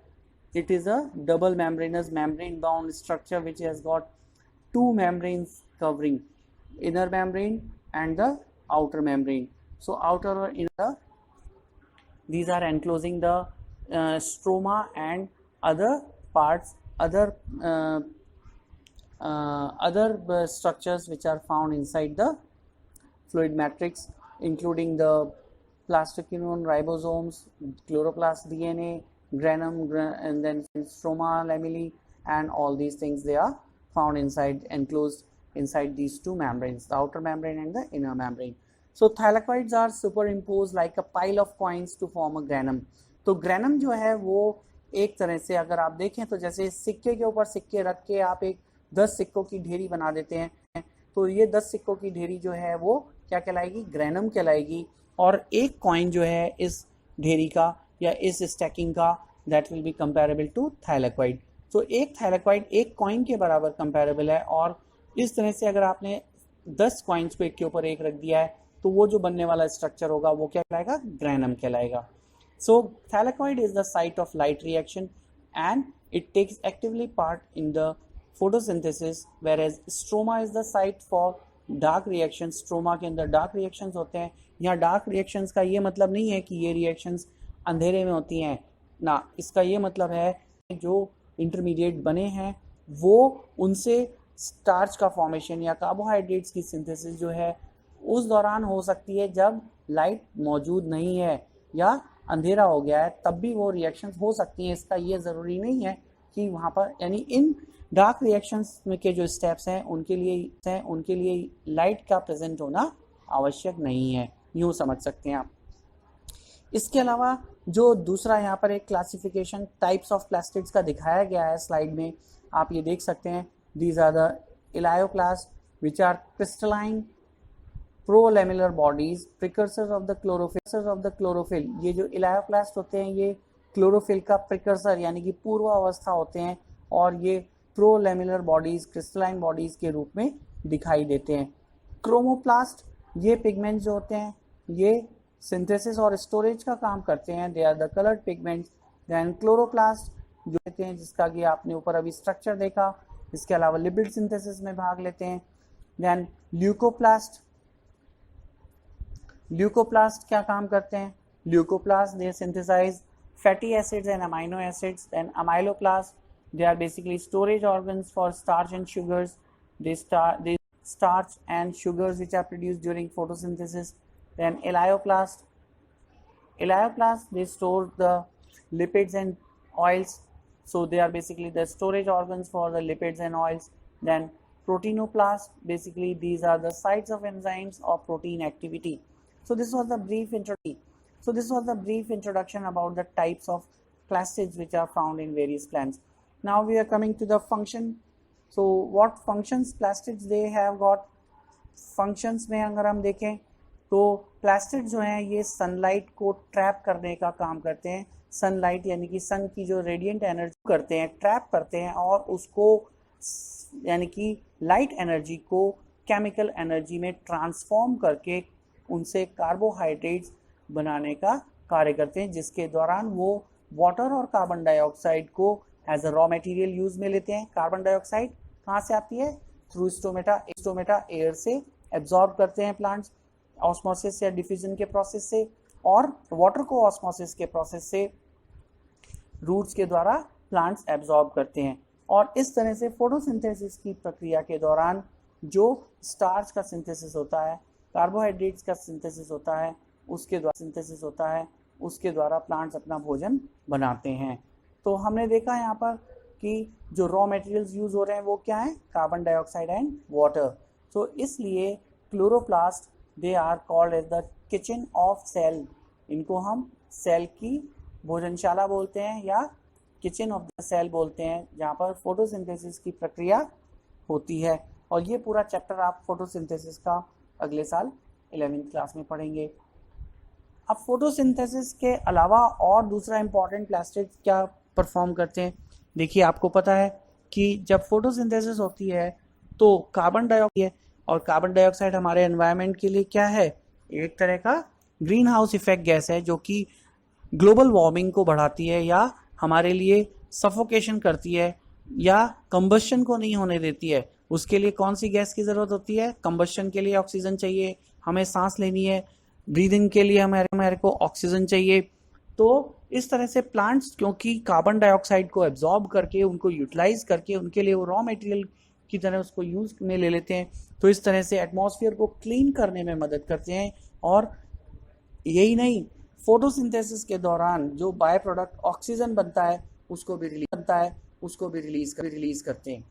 it is a double membranous membrane bound structure which has got two membranes covering, inner membrane and the outer membrane. So outer or inner, these are enclosing the stroma and other parts, other structures which are found inside the fluid matrix, including the plastoquinone, ribosomes, chloroplast DNA, granum, and then stroma lamellae, and all these things, they are found inside, enclosed inside these two membranes, the outer membrane and the inner membrane. So thylakoids are superimposed like a pile of coins to form a granum. तो granum जो है वो एक तरह से अगर आप देखें तो जैसे सिक्के के ऊपर सिक्के रख के आप एक 10 सिक्कों की ढेरी बना देते हैं, तो ये 10 सिक्कों की ढेरी जो है वो क्या कहलाएगी, ग्रैनम कहलाएगी। और एक कॉइन जो है इस ढेरी का या इस स्टैकिंग का, that will be comparable to thylakoid. तो एक थाइलेकॉइड एक कॉइन के बराबर कंपेरेबल है, और इस तरह से अगर आपने 10 कॉइन्स को एक के ऊपर एक रख दिया है तो वो जो बनने वाला स्ट्रक्चर होगा वो क्या कहलाएगा, ग्रैनम कहलाएगा। So thylakoid is the site of light reaction and it takes actively part in the photosynthesis, whereas stroma is the site for dark reaction. Stroma के अंदर डार्क रिएक्शंस होते हैं। यहाँ डार्क रिएक्शंस का ये मतलब नहीं है कि ये रिएक्शंस अंधेरे में होती हैं ना, इसका ये मतलब है जो इंटरमीडिएट बने हैं वो उनसे स्टार्च का फॉर्मेशन या कार्बोहाइड्रेट्स की सिंथेसिस जो है उस दौरान हो सकती है जब लाइट मौजूद नहीं है या अंधेरा हो गया है, तब भी वो रिएक्शंस हो सकती हैं। इसका ये ज़रूरी नहीं है कि वहाँ पर, यानी इन डार्क रिएक्शंस में के जो स्टेप्स हैं उनके लिए लाइट का प्रेजेंट होना आवश्यक नहीं है, यूँ समझ सकते हैं आप। इसके अलावा जो दूसरा यहाँ पर एक क्लासिफिकेशन टाइप्स ऑफ प्लास्टिड्स का दिखाया गया है स्लाइड में, आप ये देख सकते हैं, these are the elaioplast which are crystalline prolamellar bodies precursor of the chlorophyll. ये जो इलायोप्लास्ट होते हैं ये क्लोरोफिल का प्रिकर्सर यानी कि पूर्व अवस्था होते हैं, और ये प्रोलैमेलर बॉडीज, क्रिस्टलाइन बॉडीज के रूप में दिखाई देते हैं। क्रोमोप्लास्ट, ये पिगमेंट्स जो होते हैं ये सिंथेसिस और स्टोरेज का काम करते हैं, they are the coloured pigments. Then chloroplast जो होते हैं, जिसका कि आपने ऊपर अभी स्ट्रक्चर देखा, इसके अलावा लिपिड सिंथेसिस में भाग लेते हैं। देन ल्यूकोप्लास्ट क्या काम करते हैं, leucoplast they synthesize fatty acids and amino acids. Then amyloplast, they are basically storage organs for starch and sugars. They starch and sugars which are produced during photosynthesis. Then elaioplast, Elaioplasts, they store the lipids and oils. So they are basically the storage organs for the lipids and oils. Then proteinoplasts, basically these are the sites of enzymes or protein activity. So this was the brief introduction about the types of plastids which are found in various plants. Now we are coming to the function. So what functions plastids they have got? Functions में अगर हम देखें तो plastid जो हैं ये sunlight को trap करने का काम करते हैं. सनलाइट यानी कि सन की जो रेडिएंट एनर्जी करते हैं, ट्रैप करते हैं और उसको यानी कि लाइट एनर्जी को केमिकल एनर्जी में ट्रांसफॉर्म करके उनसे कार्बोहाइड्रेट्स बनाने का कार्य करते हैं, जिसके दौरान वो वाटर और कार्बन डाइऑक्साइड को as a raw material use में लेते हैं. कार्बन डाइऑक्साइड कहाँ से आती है? थ्रू स्टोमेटा एयर से एब्जॉर्ब करते हैं प्लांट्स ऑस्मोसिस या डिफ्यूजन के प्रोसेस से, और वाटर को ऑस्मोसिस के प्रोसेस से रूट्स के द्वारा प्लांट्स एब्जॉर्ब करते हैं. और इस तरह से फोटोसिंथेसिस की प्रक्रिया के दौरान जो स्टार्च का सिंथेसिस होता है, कार्बोहाइड्रेट्स का सिंथेसिस होता है, उसके द्वारा प्लांट्स अपना भोजन बनाते हैं. तो हमने देखा यहाँ पर कि जो रॉ मटेरियल्स यूज हो रहे हैं वो क्या है? Carbon dioxide and water. So इसलिए chloroplast they are called as the kitchen of cell. इनको हम सेल की भोजनशाला बोलते हैं या किचन ऑफ द सेल बोलते हैं, जहाँ पर फोटोसिंथेसिस की प्रक्रिया होती है. और ये पूरा चैप्टर आप फोटोसिंथेसिस का अगले साल 11वीं क्लास में पढ़ेंगे. अब फोटोसिंथेसिस के अलावा और दूसरा इम्पॉर्टेंट प्लास्टिड क्या परफॉर्म करते हैं? देखिए, आपको पता है कि जब फोटोसिंथेसिस होती है तो कार्बन डाइऑक्साइड, और कार्बन डाइऑक्साइड हमारे एनवायरनमेंट के लिए क्या है? एक तरह का ग्रीन हाउस इफेक्ट गैस है, जो कि ग्लोबल वार्मिंग को बढ़ाती है या हमारे लिए सफोकेशन करती है या कंबशन को नहीं होने देती है. उसके लिए कौन सी गैस की ज़रूरत होती है? कंबशन के लिए ऑक्सीजन चाहिए, हमें सांस लेनी है. ब्रीदिंग के लिए हमारे को ऑक्सीजन चाहिए. तो इस तरह से प्लांट्स क्योंकि कार्बन डाइऑक्साइड को एब्जॉर्ब करके उनको यूटिलाइज करके उनके लिए वो रॉ मटेरियल की तरह उसको यूज में ले लेते हैं, तो इस तरह से एटमॉस्फेयर को क्लीन करने में मदद करते हैं. और यही नहीं, फोटोसिंथेसिस के दौरान जो बाय प्रोडक्ट ऑक्सीजन बनता है उसको भी रिलीज करते हैं.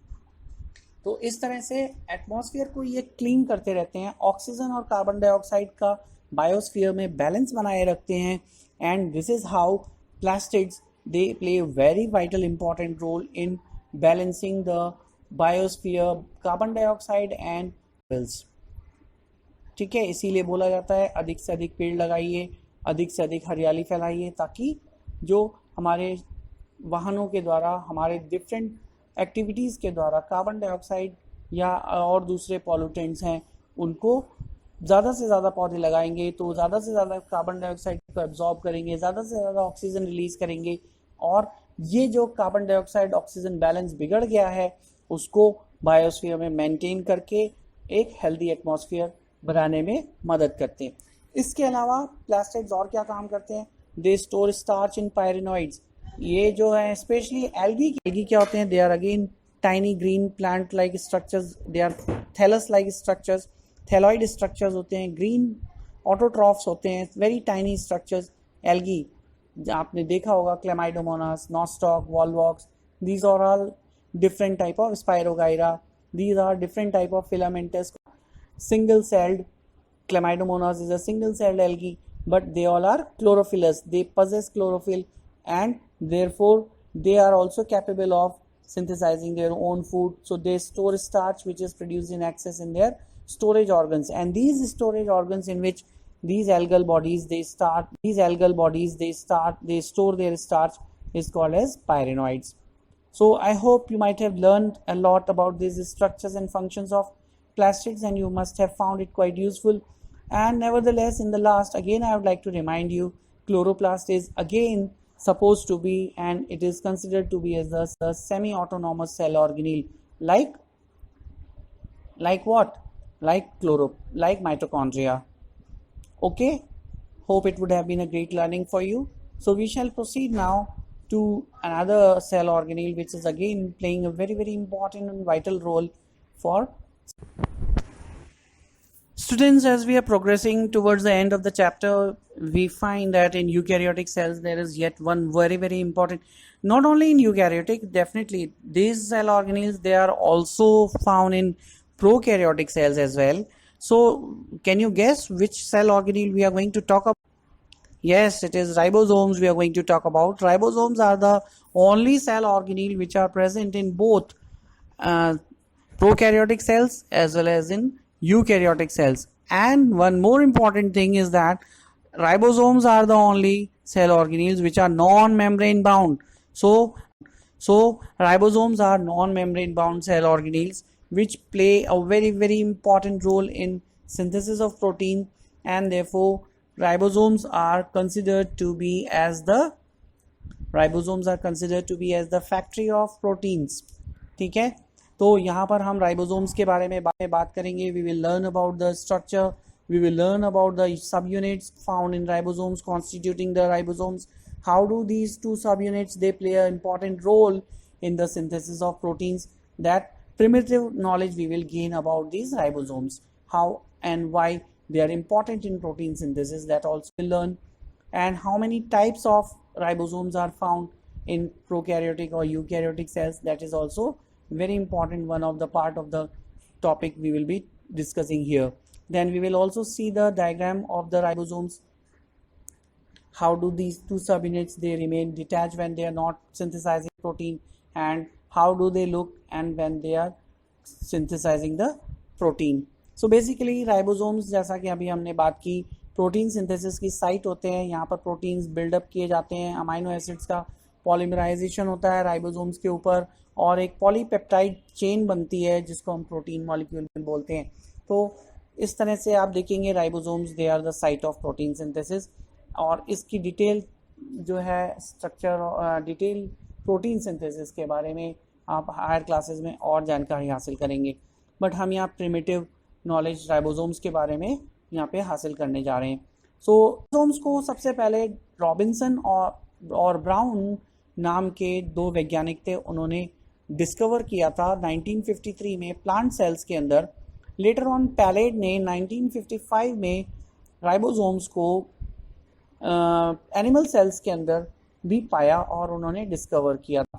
तो इस तरह से एटमॉस्फेयर को ये क्लीन करते रहते हैं, ऑक्सीजन और कार्बन डाइऑक्साइड का बायोस्फीयर में बैलेंस बनाए रखते हैं. And this is how plastids they play a very vital important role in balancing the biosphere, carbon dioxide and levels. ठीक है, इसीलिए बोला जाता है अधिक से अधिक पेड़ लगाइए, अधिक से अधिक हरियाली फैलाइए, ताकि जो हमारे वाहनों के द्वारा, हमारे डिफरेंट एक्टिविटीज़ के द्वारा कार्बन डाइऑक्साइड या और दूसरे पॉल्यूटेंट्स हैं उनको ज़्यादा से ज़्यादा पौधे लगाएंगे तो ज़्यादा से ज़्यादा कार्बन डाइऑक्साइड को एब्जॉर्ब करेंगे, ज़्यादा से ज़्यादा ऑक्सीजन रिलीज़ करेंगे. और ये जो कार्बन डाइऑक्साइड ऑक्सीजन बैलेंस बिगड़ गया है उसको बायोस्फीयर में मेंटेन करके एक हेल्दी एटमॉस्फेयर बनाने में मदद करते हैं. इसके अलावा प्लास्टिड्स और क्या काम करते हैं? They store starch in pyrenoids. ये जो है स्पेशली एल्गी क्या होते हैं? They are again tiny green plant like structures, they are thallus like structures, thalloid structures होते हैं, ग्रीन ऑटोट्रॉफ्स होते हैं, वेरी टाइनी स्ट्रक्चर्स. एल्गी आपने देखा होगा, Chlamydomonas, Nostoc, Volvox, these are all different type of Spirogyra. These are different type of filamentous single celled. Chlamydomonas is a single celled algae, but they all are chlorophyllous. They possess chlorophyll and therefore they are also capable of synthesizing their own food. So they store starch which is produced in excess in their storage organs, and these storage organs in which these algal bodies they store their starch is called as pyrenoids. So I hope you might have learned a lot about these structures and functions of plastids, and you must have found it quite useful. And nevertheless, in the last, again I would like to remind you, chloroplast is again supposed to be, and it is considered to be as a semi-autonomous cell organelle, like what? Like mitochondria. Okay, hope it would have been a great learning for you. So we shall proceed now to another cell organelle, which is again playing a very, very important and vital role for students. As we are progressing towards the end of the chapter, we find that in eukaryotic cells there is yet one very important, not only in eukaryotic, definitely these cell organelles, they are also found in prokaryotic cells as well. So can you guess which cell organelle we are going to talk about? Yes, it is ribosomes we are going to talk about. Ribosomes are the only cell organelle which are present in both uh, prokaryotic cells as well as in eukaryotic cells. And one more important thing is that ribosomes are the only cell organelles which are non-membrane bound. So ribosomes are non-membrane bound cell organelles which play a very important role in synthesis of protein, and therefore ribosomes are considered to be as the factory of proteins. ठीक है, तो यहाँ पर हम ribosomes के बारे में बात करेंगे. We will learn about the structure, we will learn about the subunits found in ribosomes constituting the ribosomes. How do these two subunits, they play an important role in the synthesis of proteins? That primitive knowledge we will gain about these ribosomes, how and why they are important in protein synthesis, that also we'll learn. And how many types of ribosomes are found in prokaryotic or eukaryotic cells, that is also very important, one of the part of the topic we will be discussing here. Then we will also see the diagram of the ribosomes. How do these two subunits, they remain detached when they are not synthesizing protein, and how do they look and when they are synthesizing the protein. So basically ribosomes, जैसा कि अभी हमने बात की, protein synthesis की site होते हैं. यहाँ पर प्रोटीन्स बिल्डअप किए जाते हैं, अमाइनो एसिड्स का पॉलीमराइजेशन होता है राइबोसोम्स के ऊपर, और एक पॉलीपेप्टाइड चेन बनती है जिसको हम प्रोटीन मॉलिक्यूल बोलते हैं. तो इस तरह से आप देखेंगे ribosomes, they are the site of protein synthesis. और इसकी डिटेल जो है स्ट्रक्चर, डिटेल प्रोटीन सिंथेसिस के बारे में आप हायर क्लासेस में और जानकारी हासिल करेंगे. बट हम यहाँ प्रिमिटिव नॉलेज राइबोसोम्स के बारे में यहाँ पे हासिल करने जा रहे हैं. सो राइबोसोम्स को सबसे पहले रॉबिन्सन और ब्राउन नाम के दो वैज्ञानिक थे, उन्होंने डिस्कवर किया था 1953 में प्लांट सेल्स के अंदर. लेटर ऑन पैलेड ने 1955 में राइबोसोम्स को एनिमल सेल्स के अंदर भी पाया और उन्होंने डिस्कवर किया था.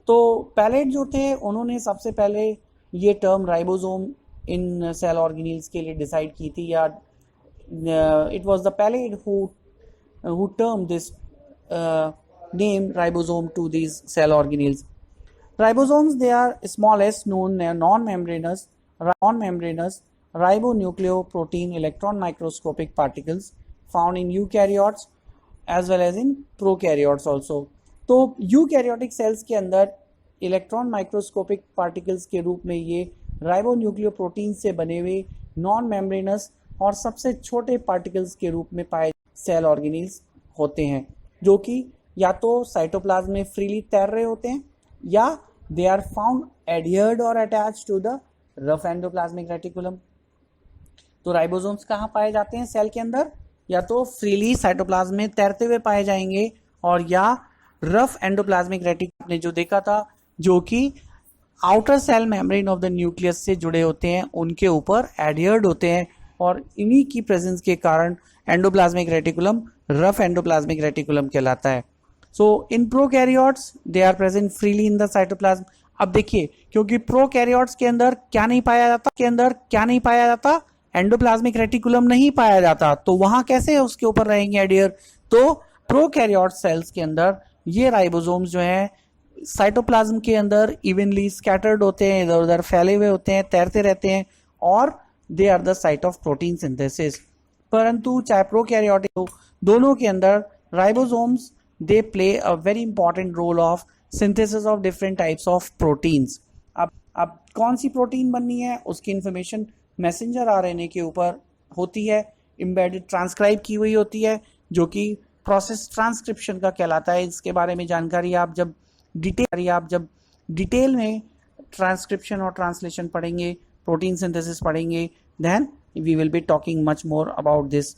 तो पैलेड जो थे, उन्होंने सबसे पहले ये term ribosome in cell organelles के लिए डिसाइड की थी, या it was the Palade who term this name ribosome to these cell organelles. Ribosomes, they are smallest known non-membranous ribonucleoprotein electron microscopic particles found in eukaryotes as well as in prokaryotes also. तो eukaryotic cells के अंदर electron microscopic particles के रूप में ये ribonucleoprotein से बने हुए नॉन मेम्ब्रेनस और सबसे छोटे पार्टिकल्स के रूप में पाए सेल ऑर्गेनेल्स होते हैं, जो कि या तो साइटोप्लाज्म में फ्रीली तैर रहे होते हैं, या दे आर फाउंड एडहियर्ड और attached to the rough endoplasmic reticulum. तो राइबोसोम्स कहाँ पाए जाते हैं सेल के अंदर? या तो फ्रीली साइटोप्लाज्म में तैरते हुए पाए जाएंगे, और या रफ एंडोप्लाज्मिक रेटिकुलम ने जो देखा था, जो कि outer cell membrane of the nucleus से जुड़े होते हैं, उनके ऊपर एडहियर्ड होते हैं, और इन्हीं की प्रेजेंस के कारण endoplasmic reticulum rough endoplasmic reticulum कहलाता है. So in prokaryotes they are present freely in the cytoplasm. अब देखिए, क्योंकि प्रोकैरियोट्स के अंदर क्या नहीं पाया जाता, एंडोप्लाज्मिक रेटिकुलम नहीं पाया जाता, तो वहां कैसे उसके ऊपर रहेंगे एडहियर? तो प्रोकैरियोट सेल्स के अंदर ये राइबोसोम्स जो हैं साइटोप्लाज्म के अंदर इवनली स्कैटर्ड होते हैं, इधर उधर फैले हुए होते हैं, तैरते रहते हैं, और they are the site of protein synthesis. परंतु चाहे प्रोकैरियोटिक हो, दोनों के अंदर ribosomes they play a very important role of synthesis of different types of proteins. अब कौन सी प्रोटीन बननी है उसकी इंफॉर्मेशन मैसेंजर आरएनए के ऊपर होती है, एम्बेडेड ट्रांसक्राइब की हुई होती है, जो कि प्रोसेस ट्रांसक्रिप्शन का कहलाता है. इसके बारे में जानकारी आप जब डिटेल में ट्रांसक्रिप्शन और ट्रांसलेशन पढ़ेंगे, प्रोटीन सिंथेसिस पढ़ेंगे, then we will be talking much more about this.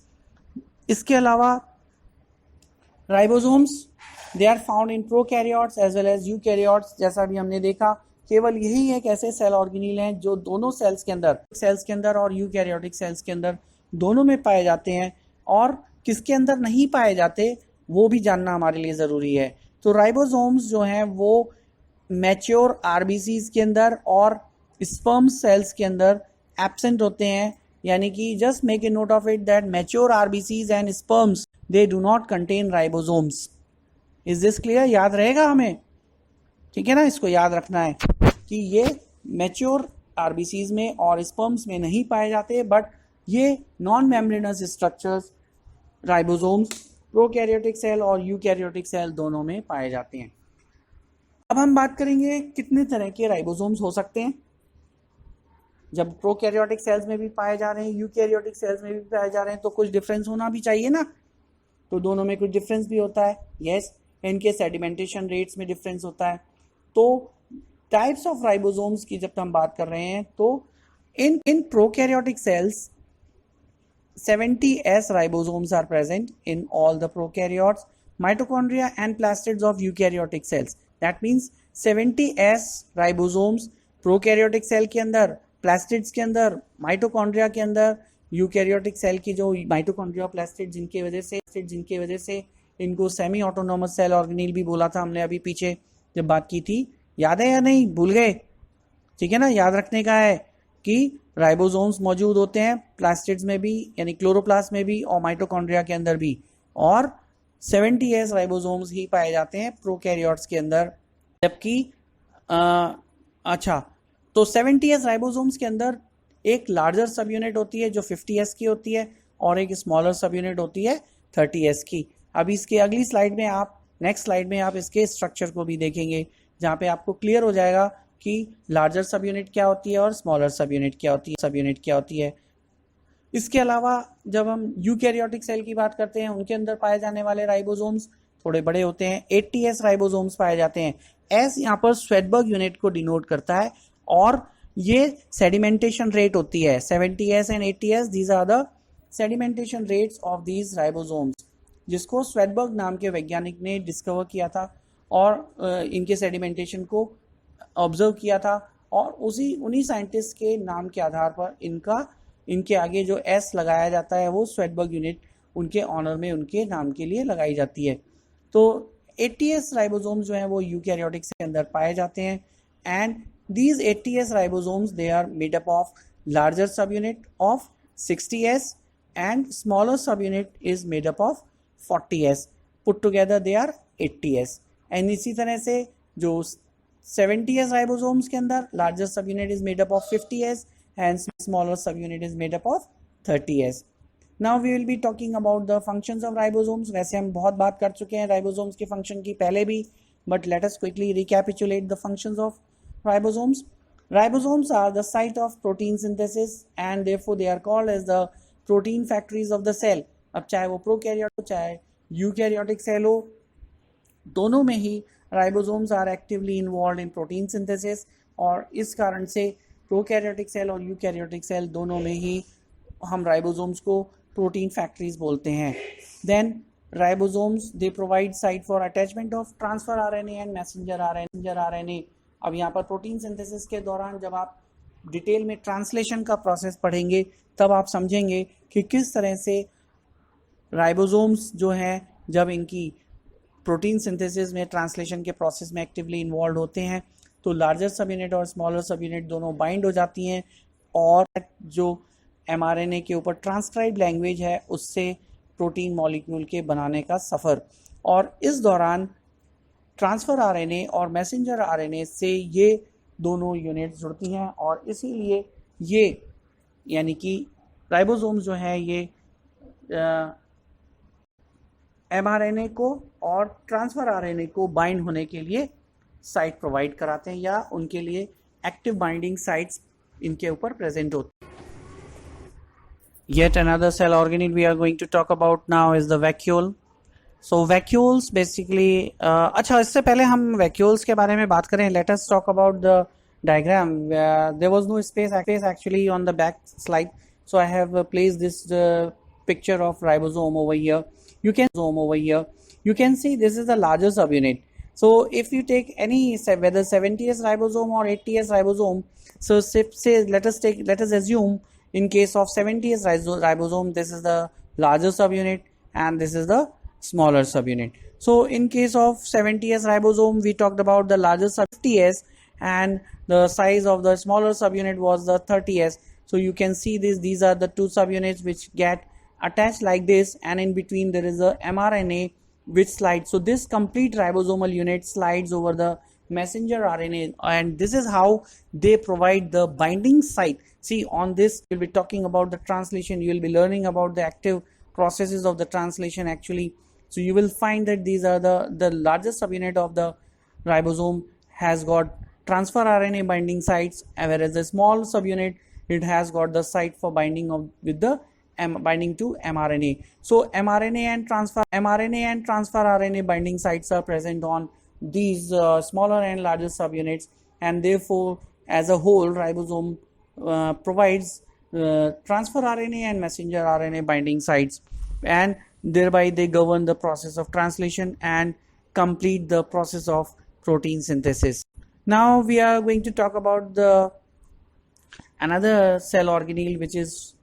इसके अलावा ribosomes they are found in prokaryotes as well as eukaryotes. जैसा भी हमने देखा, केवल यही एक ऐसे सेल ऑर्गेनेल हैं जो दोनों सेल्स के अंदर और यूकैरियोटिक सेल्स के अंदर दोनों में पाए जाते हैं, और किसके अंदर नहीं पाए जाते वो भी जानना हमारे लिए ज़रूरी है। तो राइबोसोम्स जो हैं वो मैच्योर आरबीसीज के अंदर और स्पर्म सेल्स के अंदर एब्सेंट होते हैं, यानी कि just make a note of it that mature RBCs and sperms they do not contain ribosomes. Is this clear? याद रहेगा हमें, ठीक है ना, इसको याद रखना है कि ये मैच्योर आरबीसीज में और स्पर्म्स में नहीं पाए जाते, बट ये non membranous structures ribosomes prokaryotic cell और यूकैरियोटिक सेल दोनों में पाए जाते हैं। अब हम बात करेंगे कितने तरह के राइबोसोम्स हो सकते हैं। जब प्रोकैरियोटिक सेल्स में भी पाए जा रहे हैं, यूकैरियोटिक सेल्स में भी पाए जा रहे हैं, तो कुछ डिफरेंस होना भी चाहिए ना। तो दोनों में कुछ डिफरेंस भी होता है, यस। इनके सेडिमेंटेशन रेट्स में डिफरेंस होता है। तो टाइप्स ऑफ राइबोसोम्स की जब हम बात कर रहे हैं तो इन prokaryotic cells 70s ribosomes are present in all the prokaryotes, mitochondria and plastids of eukaryotic cells. That means 70s ribosomes prokaryotic cell के अंदर, प्लास्टिड्स के अंदर, माइटोकॉन्ड्रिया के अंदर, यूकैरियोटिक सेल की जो माइटोकॉन्ड्रिया प्लास्टिड जिनके वजह से इनको सेमी ऑटोनोमस सेल ऑर्गेनील भी बोला था हमने अभी पीछे जब बात की थी। याद है या नहीं? भूल गए? ठीक है ना, याद रखने का है कि राइबोसोम्स मौजूद होते हैं प्लास्टिड्स में भी, यानी क्लोरोप्लास्ट में भी, और माइटोकॉन्ड्रिया के अंदर भी, और 70s राइबोसोम्स ही पाए जाते हैं प्रोकैरियोट्स के अंदर। जबकि अच्छा, तो 70s राइबोसोम्स के अंदर एक लार्जर सब यूनिट होती है जो 50s की होती है, और एक स्मॉलर सब यूनिट होती है 30s की। अभी इसके अगली स्लाइड में आप, नेक्स्ट स्लाइड में आप इसके स्ट्रक्चर को भी देखेंगे, जहाँ पे आपको क्लियर हो जाएगा कि लार्जर सब यूनिट क्या होती है और स्मॉलर सब यूनिट क्या होती है। इसके अलावा जब हम यूकैरियोटिक सेल की बात करते हैं, उनके अंदर पाए जाने वाले राइबोसोम्स थोड़े बड़े होते हैं, 80s राइबोसोम्स पाए जाते हैं। एस यहाँ पर स्वेडबर्ग यूनिट को डिनोट करता है, और ये सेडिमेंटेशन रेट होती है 70s and 80s, these are the sedimentation rates of these ribosomes, जिसको स्वेडबर्ग नाम के वैज्ञानिक ने डिस्कवर किया था और इनके सेडिमेंटेशन को ऑब्जर्व किया था, और उन्हीं साइंटिस्ट के नाम के आधार पर इनके आगे जो एस लगाया जाता है वो स्वेडबर्ग यूनिट उनके ऑनर में, उनके नाम के लिए लगाई जाती है। तो 80s राइबोसोम्स जो हैं वो यूकैरियोटिक के अंदर पाए जाते हैं, and these 80s ribosomes they are made up of larger sub unit of 60s and smaller sub unit is made up of 40s, put together they are 80s। And इसी तरह से जो 70s राइबोसोम्स के अंदर larger sub unit is made up of 50s and smaller subunit is made up of 30s. Now we will be talking about the functions of ribosomes. वैसे हम बहुत बात कर चुके हैं राइबोसोम्स के फंक्शन की पहले भी, but let us quickly recapitulate the functions of ribosomes. Ribosomes are the site of protein synthesis and therefore they are called as the protein factories of the cell. अब चाहे वो प्रोकैरियोट हो चाहे eukaryotic cell हो, दोनों में ही ribosomes are actively involve in protein synthesis, और इस कारण से प्रोकैरियोटिक सेल और यूकैरियोटिक सेल दोनों में ही हम राइबोसोम्स को प्रोटीन फैक्ट्रीज बोलते हैं। Then ribosomes they provide site for attachment of transfer RNA and messenger RNA. अब यहाँ पर प्रोटीन सिंथेसिस के दौरान जब आप डिटेल में ट्रांसलेशन का प्रोसेस पढ़ेंगे तब आप समझेंगे कि किस तरह से राइबोसोम्स जो हैं जब इनकी प्रोटीन सिंथेसिस में ट्रांसलेशन के प्रोसेस में एक्टिवली इन्वॉल्व होते हैं तो लार्जर सब यूनिट और स्मॉलर सब यूनिट दोनों बाइंड हो जाती हैं, और जो mRNA के ऊपर ट्रांसक्राइब लैंग्वेज है उससे प्रोटीन मॉलिक्यूल के बनाने का सफ़र, और इस दौरान ट्रांसफ़र आरएनए और मैसेंजर आरएनए से ये दोनों यूनिट्स जुड़ती हैं, और इसीलिए ये यानी कि राइबोसोम्स जो हैं ये mRNA को और ट्रांसफ़र आरएनए को बाइंड होने के लिए साइट प्रोवाइड कराते हैं, या उनके लिए एक्टिव बाइंडिंग साइट्स इनके ऊपर प्रेजेंट होती हैं। Yet another cell organelle we are going to talk about now is the vacuole. So vacuoles basically अच्छा, इससे पहले हम vacuoles के बारे में बात करें, let us talk about the diagram. There was no space actually on the back slide, so I have placed this picture of ribosome over here. You can see this is the larger subunit. So if you take any, whether 70s ribosome or 80s ribosome, so say let us assume in case of 70s ribosome this is the larger subunit, and this is the smaller subunit. So in case of 70s ribosome, we talked about the larger sub 50s, and the size of the smaller subunit was the 30s. So you can see these are the two subunits which get attached like this, and in between there is a mRNA which slides. So this complete ribosomal unit slides over the messenger RNA, and this is how they provide the binding site. See, on this we'll be talking about the translation. You will be learning about the active processes of the translation actually. So you will find that these are the largest subunit of the ribosome has got transfer RNA binding sites, whereas the small subunit, it has got the site for binding of with the binding to mRNA. So mRNA and transfer RNA binding sites are present on these smaller and larger subunits, and therefore as a whole ribosome provides transfer RNA and messenger RNA binding sites, and thereby they govern the process of translation and complete the process of protein synthesis. Now we are going to talk about the another cell organelle which is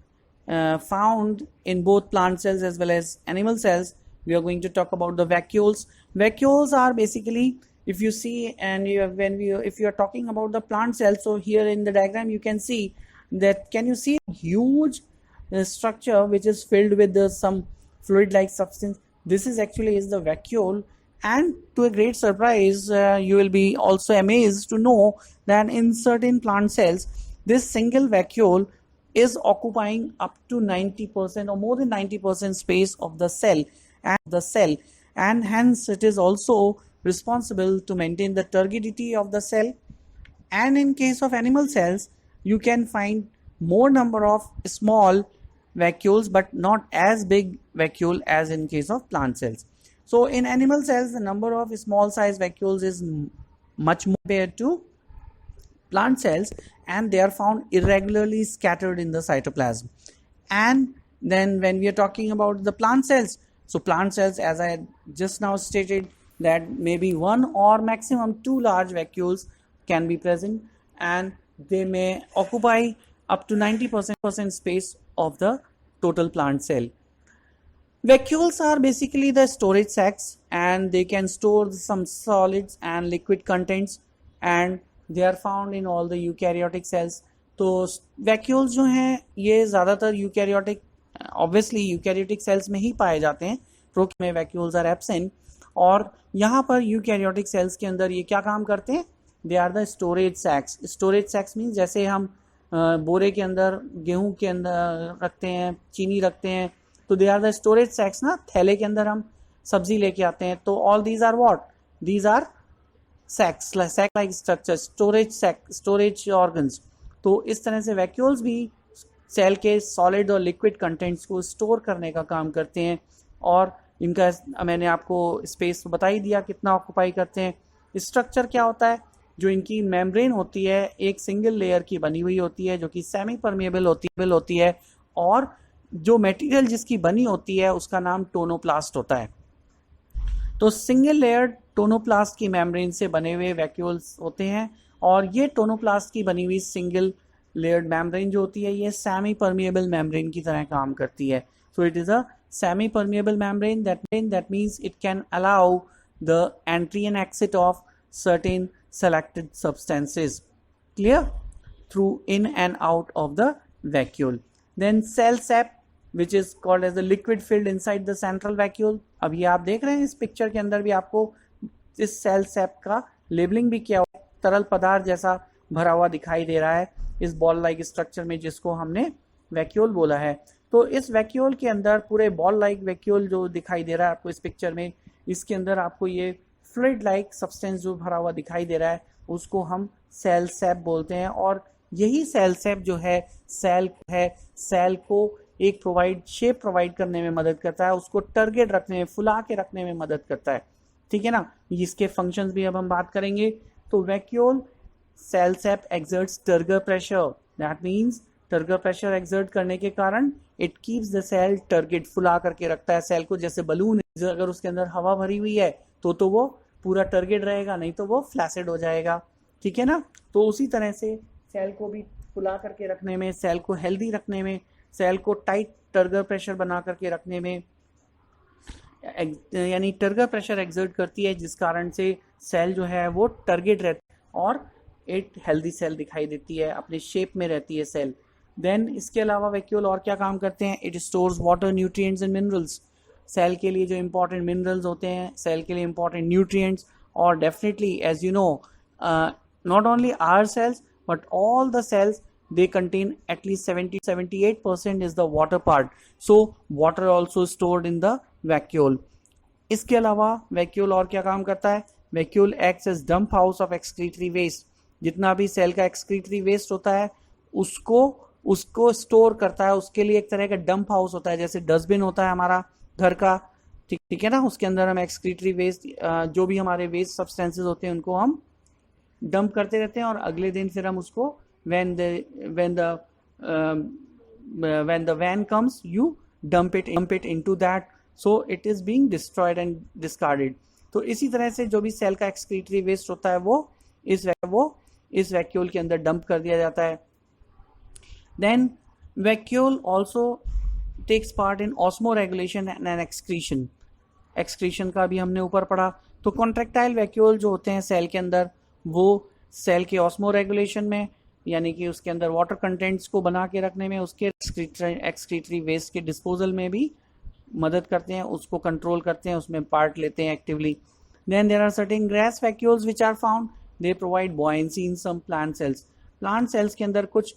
found in both plant cells as well as animal cells. We are going to talk about the vacuoles. Vacuoles are basically, if you see, and if you are talking about the plant cell, so here in the diagram you can see that, can you see huge structure which is filled with some fluid like substance? This is actually is the vacuole, and to a great surprise you will be also amazed to know that in certain plant cells this single vacuole is occupying up to 90% or more than 90% space of the cell, and hence it is also responsible to maintain the turgidity of the cell. And in case of animal cells, you can find more number of small vacuoles but not as big vacuole as in case of plant cells. So in animal cells, the number of small size vacuoles is much more compared to plant cells, and they are found irregularly scattered in the cytoplasm. And then when we are talking about the plant cells, so plant cells, as I just now stated, that maybe one or maximum two large vacuoles can be present, and they may occupy up to 90% space of the total plant cell. Vacuoles are basically the storage sacs, and they can store some solids and liquid contents, and they are found in all the eukaryotic cells. तो vacuoles जो हैं ये ज़्यादातर eukaryotic cells में ही पाए जाते हैं, prokaryote में vacuoles are absent. और यहाँ पर यूकैरियोटिक सेल्स के अंदर ये क्या काम करते हैं? They are the storage sacs. Storage sacs means जैसे हम बोरे के अंदर गेहूं के अंदर रखते हैं, चीनी रखते हैं, तो दे आर द स्टोरेज सैक्स ना. थैले के अंदर हम सब्जी लेके आते हैं, तो all these are what? These are sacs, sac like structure, storage organs. तो इस तरह से वैक्यूल्स भी सेल के सॉलिड और लिक्विड कंटेंट्स को स्टोर करने का काम करते हैं, और इनका मैंने आपको स्पेस बता ही दिया कितना ऑक्यूपाई करते हैं. स्ट्रक्चर क्या होता है? जो इनकी मेम्ब्रेन होती है एक सिंगल लेयर की बनी हुई होती है जो कि सेमी परमेबल होती है, और जो मटेरियल जिसकी बनी होती है उसका नाम टोनोप्लास्ट होता है. तो सिंगल लेयर टोनोप्लास्ट की मेम्ब्रेन से बने हुए वैक्यूल्स होते हैं, और ये टोनोप्लास्ट की बनी हुई सिंगल लेयर्ड मेम्ब्रेन जो होती है ये सेमी परमेबल मेम्ब्रेन की तरह काम करती है. So it is a semi permeable membrane that means it can allow the entry and exit of certain selected substances, clear, through in and out of the vacuole. Then cell sap, which is called as the liquid filled inside the central vacuole. अब ये आप देख रहे हैं इस picture के अंदर भी आपको इस सेल सैप का लेबलिंग भी किया हुआ है, तरल पदार्थ जैसा भरा हुआ दिखाई दे रहा है इस बॉल लाइक स्ट्रक्चर में जिसको हमने वैक्यूल बोला है. तो इस वैक्यूल के अंदर पूरे बॉल लाइक वैक्यूल जो दिखाई दे रहा है आपको इस पिक्चर में, इसके अंदर आपको ये फ्लूइड लाइक सब्सटेंस जो भरा हुआ दिखाई दे रहा है उसको हम सेल सैप बोलते हैं. और यही सेल सैप जो है सेल को एक शेप प्रोवाइड करने में मदद करता है, उसको टारगेट रखने में, फुला के रखने में मदद करता है. ठीक है ना. इसके फंक्शंस भी अब हम बात करेंगे. तो vacuole cell sap exerts turgor pressure. That means turgor pressure exert करने के कारण it keeps the cell turgid, फुला करके रखता है सेल को. जैसे बलून, अगर उसके अंदर हवा भरी हुई है तो वो पूरा टारगेट रहेगा, नहीं तो वो फ्लैसिड हो जाएगा. ठीक है ना. तो उसी तरह से सेल को भी फुला करके रखने में, सेल को हेल्दी रखने में, सेल को टाइट टर्गर प्रेशर बना करके रखने में यानी टर्गर प्रेशर एक्सर्ट करती है, जिस कारण से सेल जो है वो टारगेट रहती है और एक हेल्दी सेल दिखाई देती है, अपने शेप में रहती है सेल। देन इसके अलावा वैक्यूल और क्या काम करते हैं? It stores water, nutrients and minerals. Cell के लिए जो इंपॉर्टेंट मिनरल्स होते हैं, सेल के लिए इंपॉर्टेंट न्यूट्रिएंट्स, और definitely as you know not only our cells but all the cells, they contain at least 70-78% is the water part, so water also stored in the vacuole. इसके अलावा vacuole और क्या काम करता है? Vacuole acts as dump house of excretory waste. जितना भी cell का एक्सक्रीटरी वेस्ट होता है उसको उसको स्टोर करता है, उसके लिए एक तरह का डंप हाउस होता है, जैसे डस्टबिन होता है हमारा घर का, ठीक है ना, उसके अंदर हम एक्सक्रीटरी वेस्ट, जो भी हमारे वेस्ट सब्सटेंसेस होते हैं उनको हम डंप करते रहते हैं, और अगले दिन फिर हम उसको when the van comes, you dump it into that, so it is being destroyed and discarded. तो इसी तरह से जो भी सेल का एक्सक्रीटरी वेस्ट होता है वो इस वैक्यूल के अंदर डंप कर दिया जाता है। Then vacuole also takes part in osmoregulation and excretion का भी हमने ऊपर पढ़ा। तो कॉन्ट्रैक्टाइल वैक्यूल जो होते हैं सेल के अंदर, वो सेल के ऑस्मो रेगुलेशन में, यानी कि उसके अंदर वाटर कंटेंट्स को बना के रखने में, उसके एक्सक्रीटरी वेस्ट के डिस्पोजल में भी मदद करते हैं, उसको कंट्रोल करते हैं, उसमें पार्ट लेते हैं actively. Then there are certain gas vacuoles which are found, they provide buoyancy in some plant cells. Plant cells के अंदर कुछ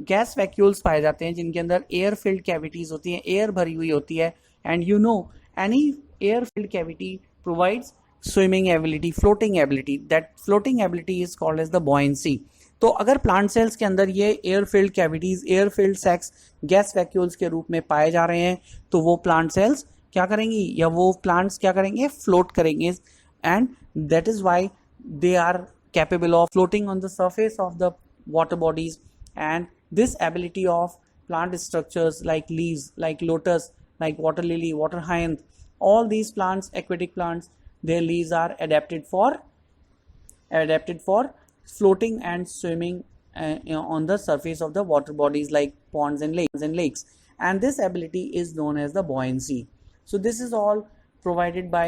गैस वैक्यूल्स पाए जाते हैं जिनके अंदर एयर फिल्ड कैविटीज होती हैं, एयर भरी हुई होती है, and you know any air filled cavity provides swimming ability, floating ability. That floating ability is called as the buoyancy. तो अगर प्लांट सेल्स के अंदर ये air filled cavities, air filled sacs gas vacuoles के रूप में पाए जा रहे हैं, तो वो प्लांट सेल्स क्या करेंगी, या वो प्लांट्स क्या करेंगे? फ्लोट करेंगे, and that is why they are capable of floating on the surface of the water bodies. And this ability of plant structures like leaves, like lotus, like water lily, water hyacinth, all these plants, aquatic plants, their leaves are adapted for floating and swimming on the surface of the water bodies like ponds and lakes, and this ability is known as the buoyancy. So this is all provided by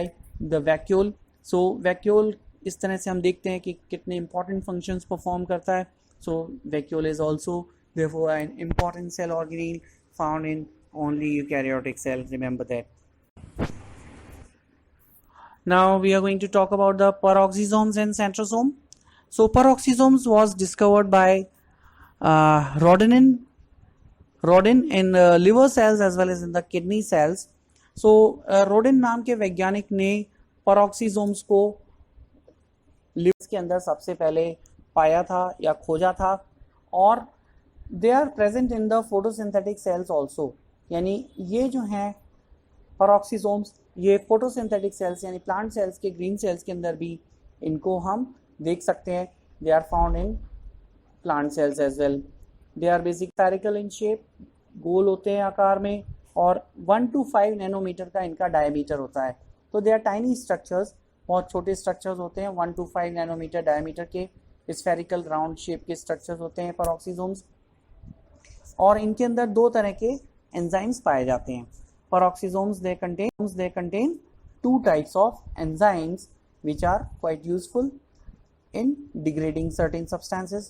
the vacuole. So vacuole इस तरह से हम देखते हैं कि कितने important functions perform करता है. So vacuole is also therefore an important cell organelle found in only eukaryotic cells, remember that. Now we are going to talk about the peroxisomes and centrosome. So peroxisomes was discovered by Rodin in liver cells as well as in the kidney cells. So Rodin नाम के वैज्ञानिक ने peroxisomes को liver के अंदर सबसे पहले पाया था या खोजा था, और they are present in the photosynthetic cells also. यानी ये जो हैं peroxisomes, ये फोटोसिंथेटिक सेल्स यानी प्लांट सेल्स के ग्रीन सेल्स के अंदर भी इनको हम देख सकते हैं। They are found in plant cells as well. They are basic spherical in shape, गोल होते हैं आकार में, और 1 to 5 नैनोमीटर का इनका डायमीटर होता है। तो दे आर टाइनी स्ट्रक्चर्स, बहुत छोटे स्ट्रक्चर्स होते हैं, 1 to 5 नैनोमीटर डायमीटर के स्फेरिकल राउंड शेप के स्ट्रक्चर्स होते हैं पेरोक्सिसोम्स, और इनके अंदर दो तरह के एंजाइम्स पाए जाते हैं। Peroxisomes, they contain two types of enzymes which are quite useful in degrading certain substances.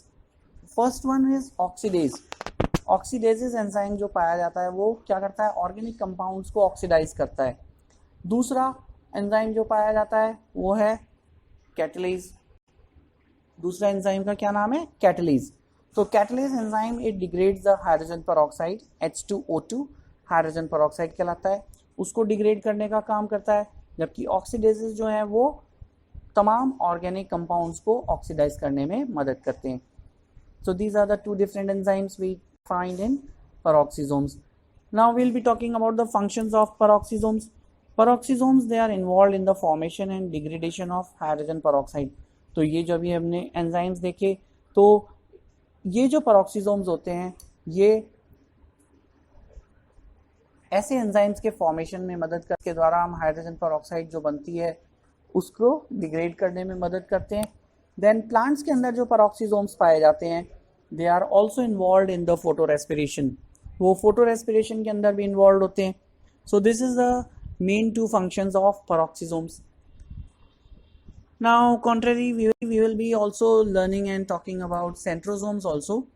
First one is oxidase. Oxidases enzyme जो पाया जाता है वो क्या करता है? ऑर्गेनिक कंपाउंड्स को ऑक्सीडाइज करता है। दूसरा एंजाइम जो पाया जाता है वो है कैटलेज। दूसरा एंजाइम का क्या नाम है? कैटलेज। तो catalase enzyme it degrades the hydrogen peroxide H2O2, hydrogen peroxide कहलाता है, उसको डिग्रेड करने का काम करता है, जबकि ऑक्सीडेजेस जो हैं वो तमाम ऑर्गेनिक कंपाउंड्स को ऑक्सीडाइज करने में मदद करते हैं। So these are the two different enzymes we find in peroxisomes. Now we'll be talking about the functions of peroxisomes. Peroxisomes, they are involved in the formation and degradation of hydrogen peroxide. तो ये जो भी हमने enzymes देखे, तो ये जो peroxisomes होते हैं ये ऐसे एंजाइम्स के फॉर्मेशन में मदद करके द्वारा हम हाइड्रोजन पेरोक्साइड जो बनती है उसको डिग्रेड करने में मदद करते हैं। देन प्लांट्स के अंदर जो पेरोक्सिसोम्स पाए जाते हैं they are also involve in the photorespiration, वो फोटो रेस्पिरेशन के अंदर भी इन्वॉल्व होते हैं। So this is the main two functions of peroxisomes. Now, contrary, we will be also learning and talking about centrosomes also.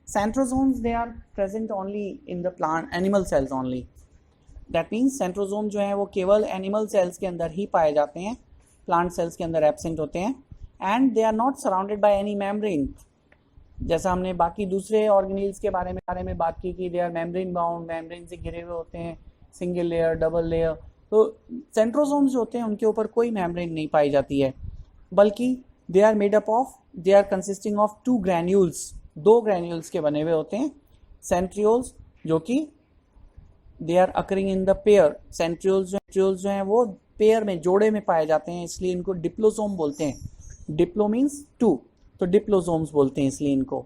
Centrosomes, they are present only in the plant animal cells only. That means centrosome जो है वो केवल animal cells के अंदर ही पाए जाते हैं, plant cells के अंदर एब्सेंट होते हैं, and they are not surrounded by any membrane. जैसा हमने बाकी दूसरे ऑर्गेनिल्स के बारे में बात की कि they are membrane bound, membrane से घिरे हुए होते हैं, सिंगल लेयर, डबल लेयर. तो सेंट्रोसोम्स जो होते हैं उनके ऊपर कोई मेम्ब्रेन नहीं पाई जाती है, बल्कि they are consisting of two granules, दो ग्रैन्यूल्स के बने हुए होते हैं. सेंट्रियोल्स जो कि they are occurring in the pair. Centrioles जो हैं वो पेयर में, जोड़े में पाए जाते हैं, इसलिए इनको डिप्लोसोम बोलते हैं. डिप्लो मीन्स टू, तो डिप्लोसोम्स बोलते हैं इसलिए इनको.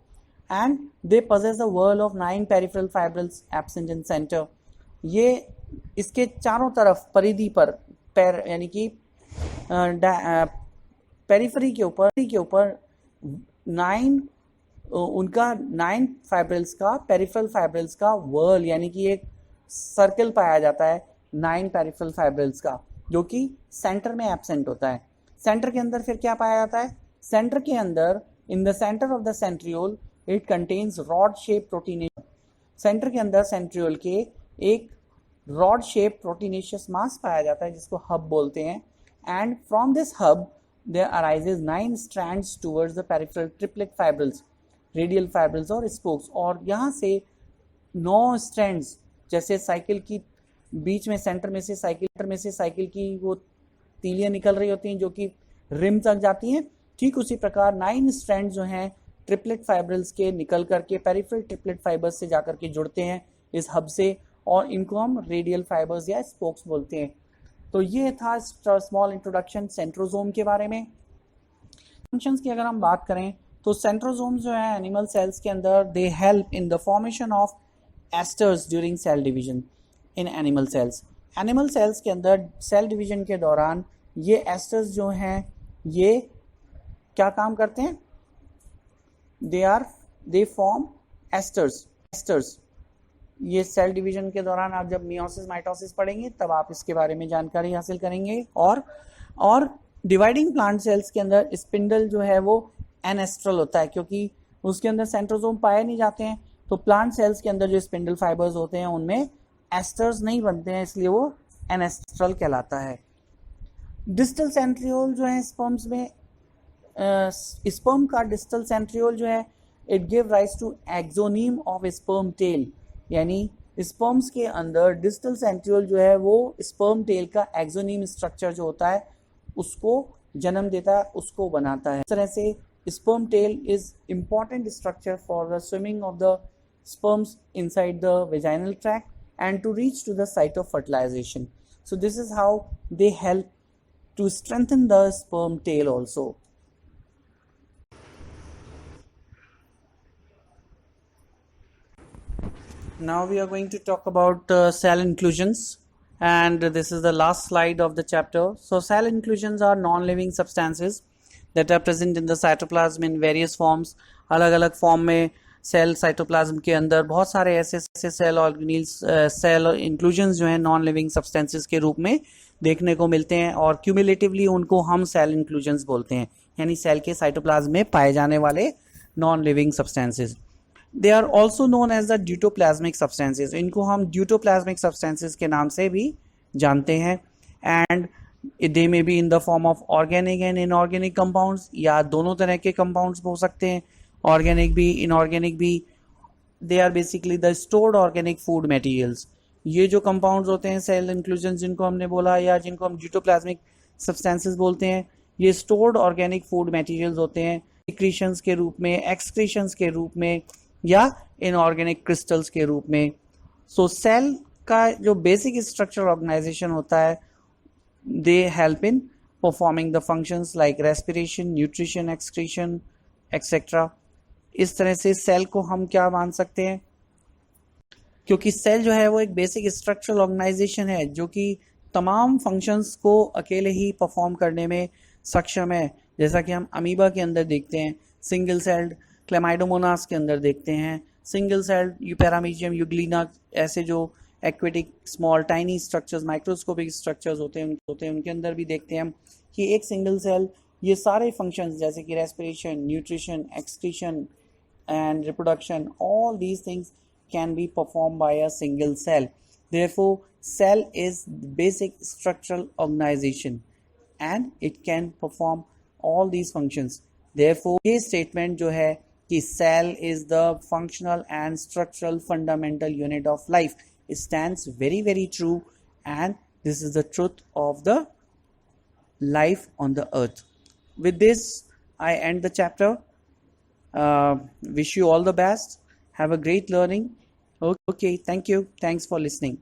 And they possess a whorl of 9 peripheral fibrils absent in centre. ये इसके चारों तरफ परिधि पर यानी कि पेरिफेरी के ऊपर 9 फाइब्रिल्स का, पेरिफेरल फाइब्रिल्स का वर्ल यानी कि एक सर्कल पाया जाता है 9 पेरिफेरल फाइब्रिल्स का, जो कि सेंटर में एब्सेंट होता है. सेंटर के अंदर फिर क्या पाया जाता है? सेंटर के अंदर in the centre of the centriole it contains rod shape proteinaceous. Centre के अंदर सेंट्रियोल के एक रॉड शेप प्रोटीनेशियस मास पाया जाता है जिसको हब बोलते हैं. And from this hub there arises 9 strands towards the peripheral triplet fibrils, radial fibrils और स्पोक्स. और यहाँ से 9 स्ट्रैंड्स, जैसे साइकिल की बीच में सेंटर में से साइकिल की वो तीलियां निकल रही होती हैं जो कि रिम तक जाती हैं, ठीक उसी प्रकार 9 स्ट्रैंड जो हैं ट्रिपलेट फाइब्रिल्स के निकल करके पेरिफेरल ट्रिपलेट फाइबर्स से जाकर के जुड़ते हैं इस हब से, और इनको हम रेडियल फाइबर्स या स्पोक्स बोलते हैं. तो ये था स्मॉल इंट्रोडक्शन सेंट्रोसोम के बारे में. फंक्शंस की अगर हम बात करें तो सेंट्रोसोम्स जो है एनिमल सेल्स के अंदर they help in the formation of asters during cell division in animal cells. Animal cells के अंदर सेल डिवीजन के दौरान ये एस्टर्स जो हैं ये क्या काम करते हैं? They form asters. ये सेल डिवीजन के दौरान आप जब मियोसिस माइटोसिस पढ़ेंगे तब आप इसके बारे में जानकारी हासिल करेंगे. और डिवाइडिंग प्लांट सेल्स के अंदर स्पिंडल जो है वो एनेस्ट्रल होता है, क्योंकि उसके अंदर सेंट्रोसोम पाए नहीं जाते हैं. तो प्लांट सेल्स के अंदर जो स्पिंडल फाइबर्स होते हैं उनमें एस्टर्स नहीं बनते हैं, इसलिए वो एनेस्ट्रल कहलाता है. डिस्टल सेंट्रियोल जो है स्पर्म्स में, स्पर्म का डिस्टल सेंट्रियोल जो है it give rise to axoneme of sperm tail. यानी स्पर्म्स के अंदर डिस्टल सेंट्रियोल जो है वो स्पर्म टेल का एक्सोनीम स्ट्रक्चर जो होता है उसको जन्म देता है, उसको बनाता है. इस तरह से sperm tail is important structure for the swimming of the sperms inside the vaginal tract and to reach to the site of fertilization. So this is how they help to strengthen the sperm tail also. Now we are going to talk about cell inclusions, and this is the last slide of the chapter. So cell inclusions are non-living substances that are present in the cytoplasm in various forms. अलग अलग form में cell cytoplasm के अंदर बहुत सारे ऐसे cell organelles, cell inclusions जो हैं नॉन लिविंग सब्सटेंसेस के रूप में देखने को मिलते हैं, और क्यूमुलेटिवली उनको हम सेल इंक्लूजन्स बोलते हैं, यानी सेल के साइटोप्लाज्म में पाए जाने वाले non living substances. They are also known as the deutoplasmic substances. इनको हम ड्यूटोप्लाज्मिक सब्सटेंसेस के नाम से भी जानते हैं. एंड दे में be in the form of organic and inorganic compounds, या दोनों तरह के कंपाउंड्स हो सकते हैं, ऑर्गेनिक भी इनऑर्गेनिक भी. They are basically the stored organic food materials. ये जो कंपाउंड्स होते हैं सेल इंक्लूजन जिनको हमने बोला, या जिनको हम ड्यूटोप्लाज्मिक सब्सटेंसेस बोलते हैं, ये स्टोर्ड ऑर्गेनिक फूड मटेरियल्स होते हैं, सिक्रीशंस के रूप में, एक्सक्रीशंस के रूप में, या इनऑर्गेनिक क्रिस्टल्स के रूप में. सो सेल का जो बेसिक स्ट्रक्चर ऑर्गेनाइजेशन होता है, they help in performing the functions like respiration, nutrition, excretion, etc. इस तरह से सेल को हम क्या मान सकते हैं, क्योंकि सेल जो है वो एक बेसिक स्ट्रक्चरल ऑर्गेनाइजेशन है जो कि तमाम फंक्शंस को अकेले ही परफॉर्म करने में सक्षम है. जैसा कि हम अमीबा के अंदर देखते हैं, सिंगल सेल्ड क्लेमाइडोमोनास के अंदर देखते हैं, सिंगल सेल्ड यूपेरामीशियम यूग्लिना, ऐसे जो aquatic small tiny structures, microscopic structures होते हैं उनके अंदर भी देखते हैं हम कि एक सिंगल सेल ये सारे फंक्शंस जैसे कि respiration, nutrition, excretion and reproduction, all these things can be performed by a single cell. Therefore, cell is basic structural organization and it can perform all these functions. Therefore, ये statement जो है कि cell is the functional and structural fundamental unit of life, it stands very very true, and this is the truth of the life on the earth. With this, I end the chapter. Wish you all the best. Have a great learning. Okay, thank you. Thanks for listening.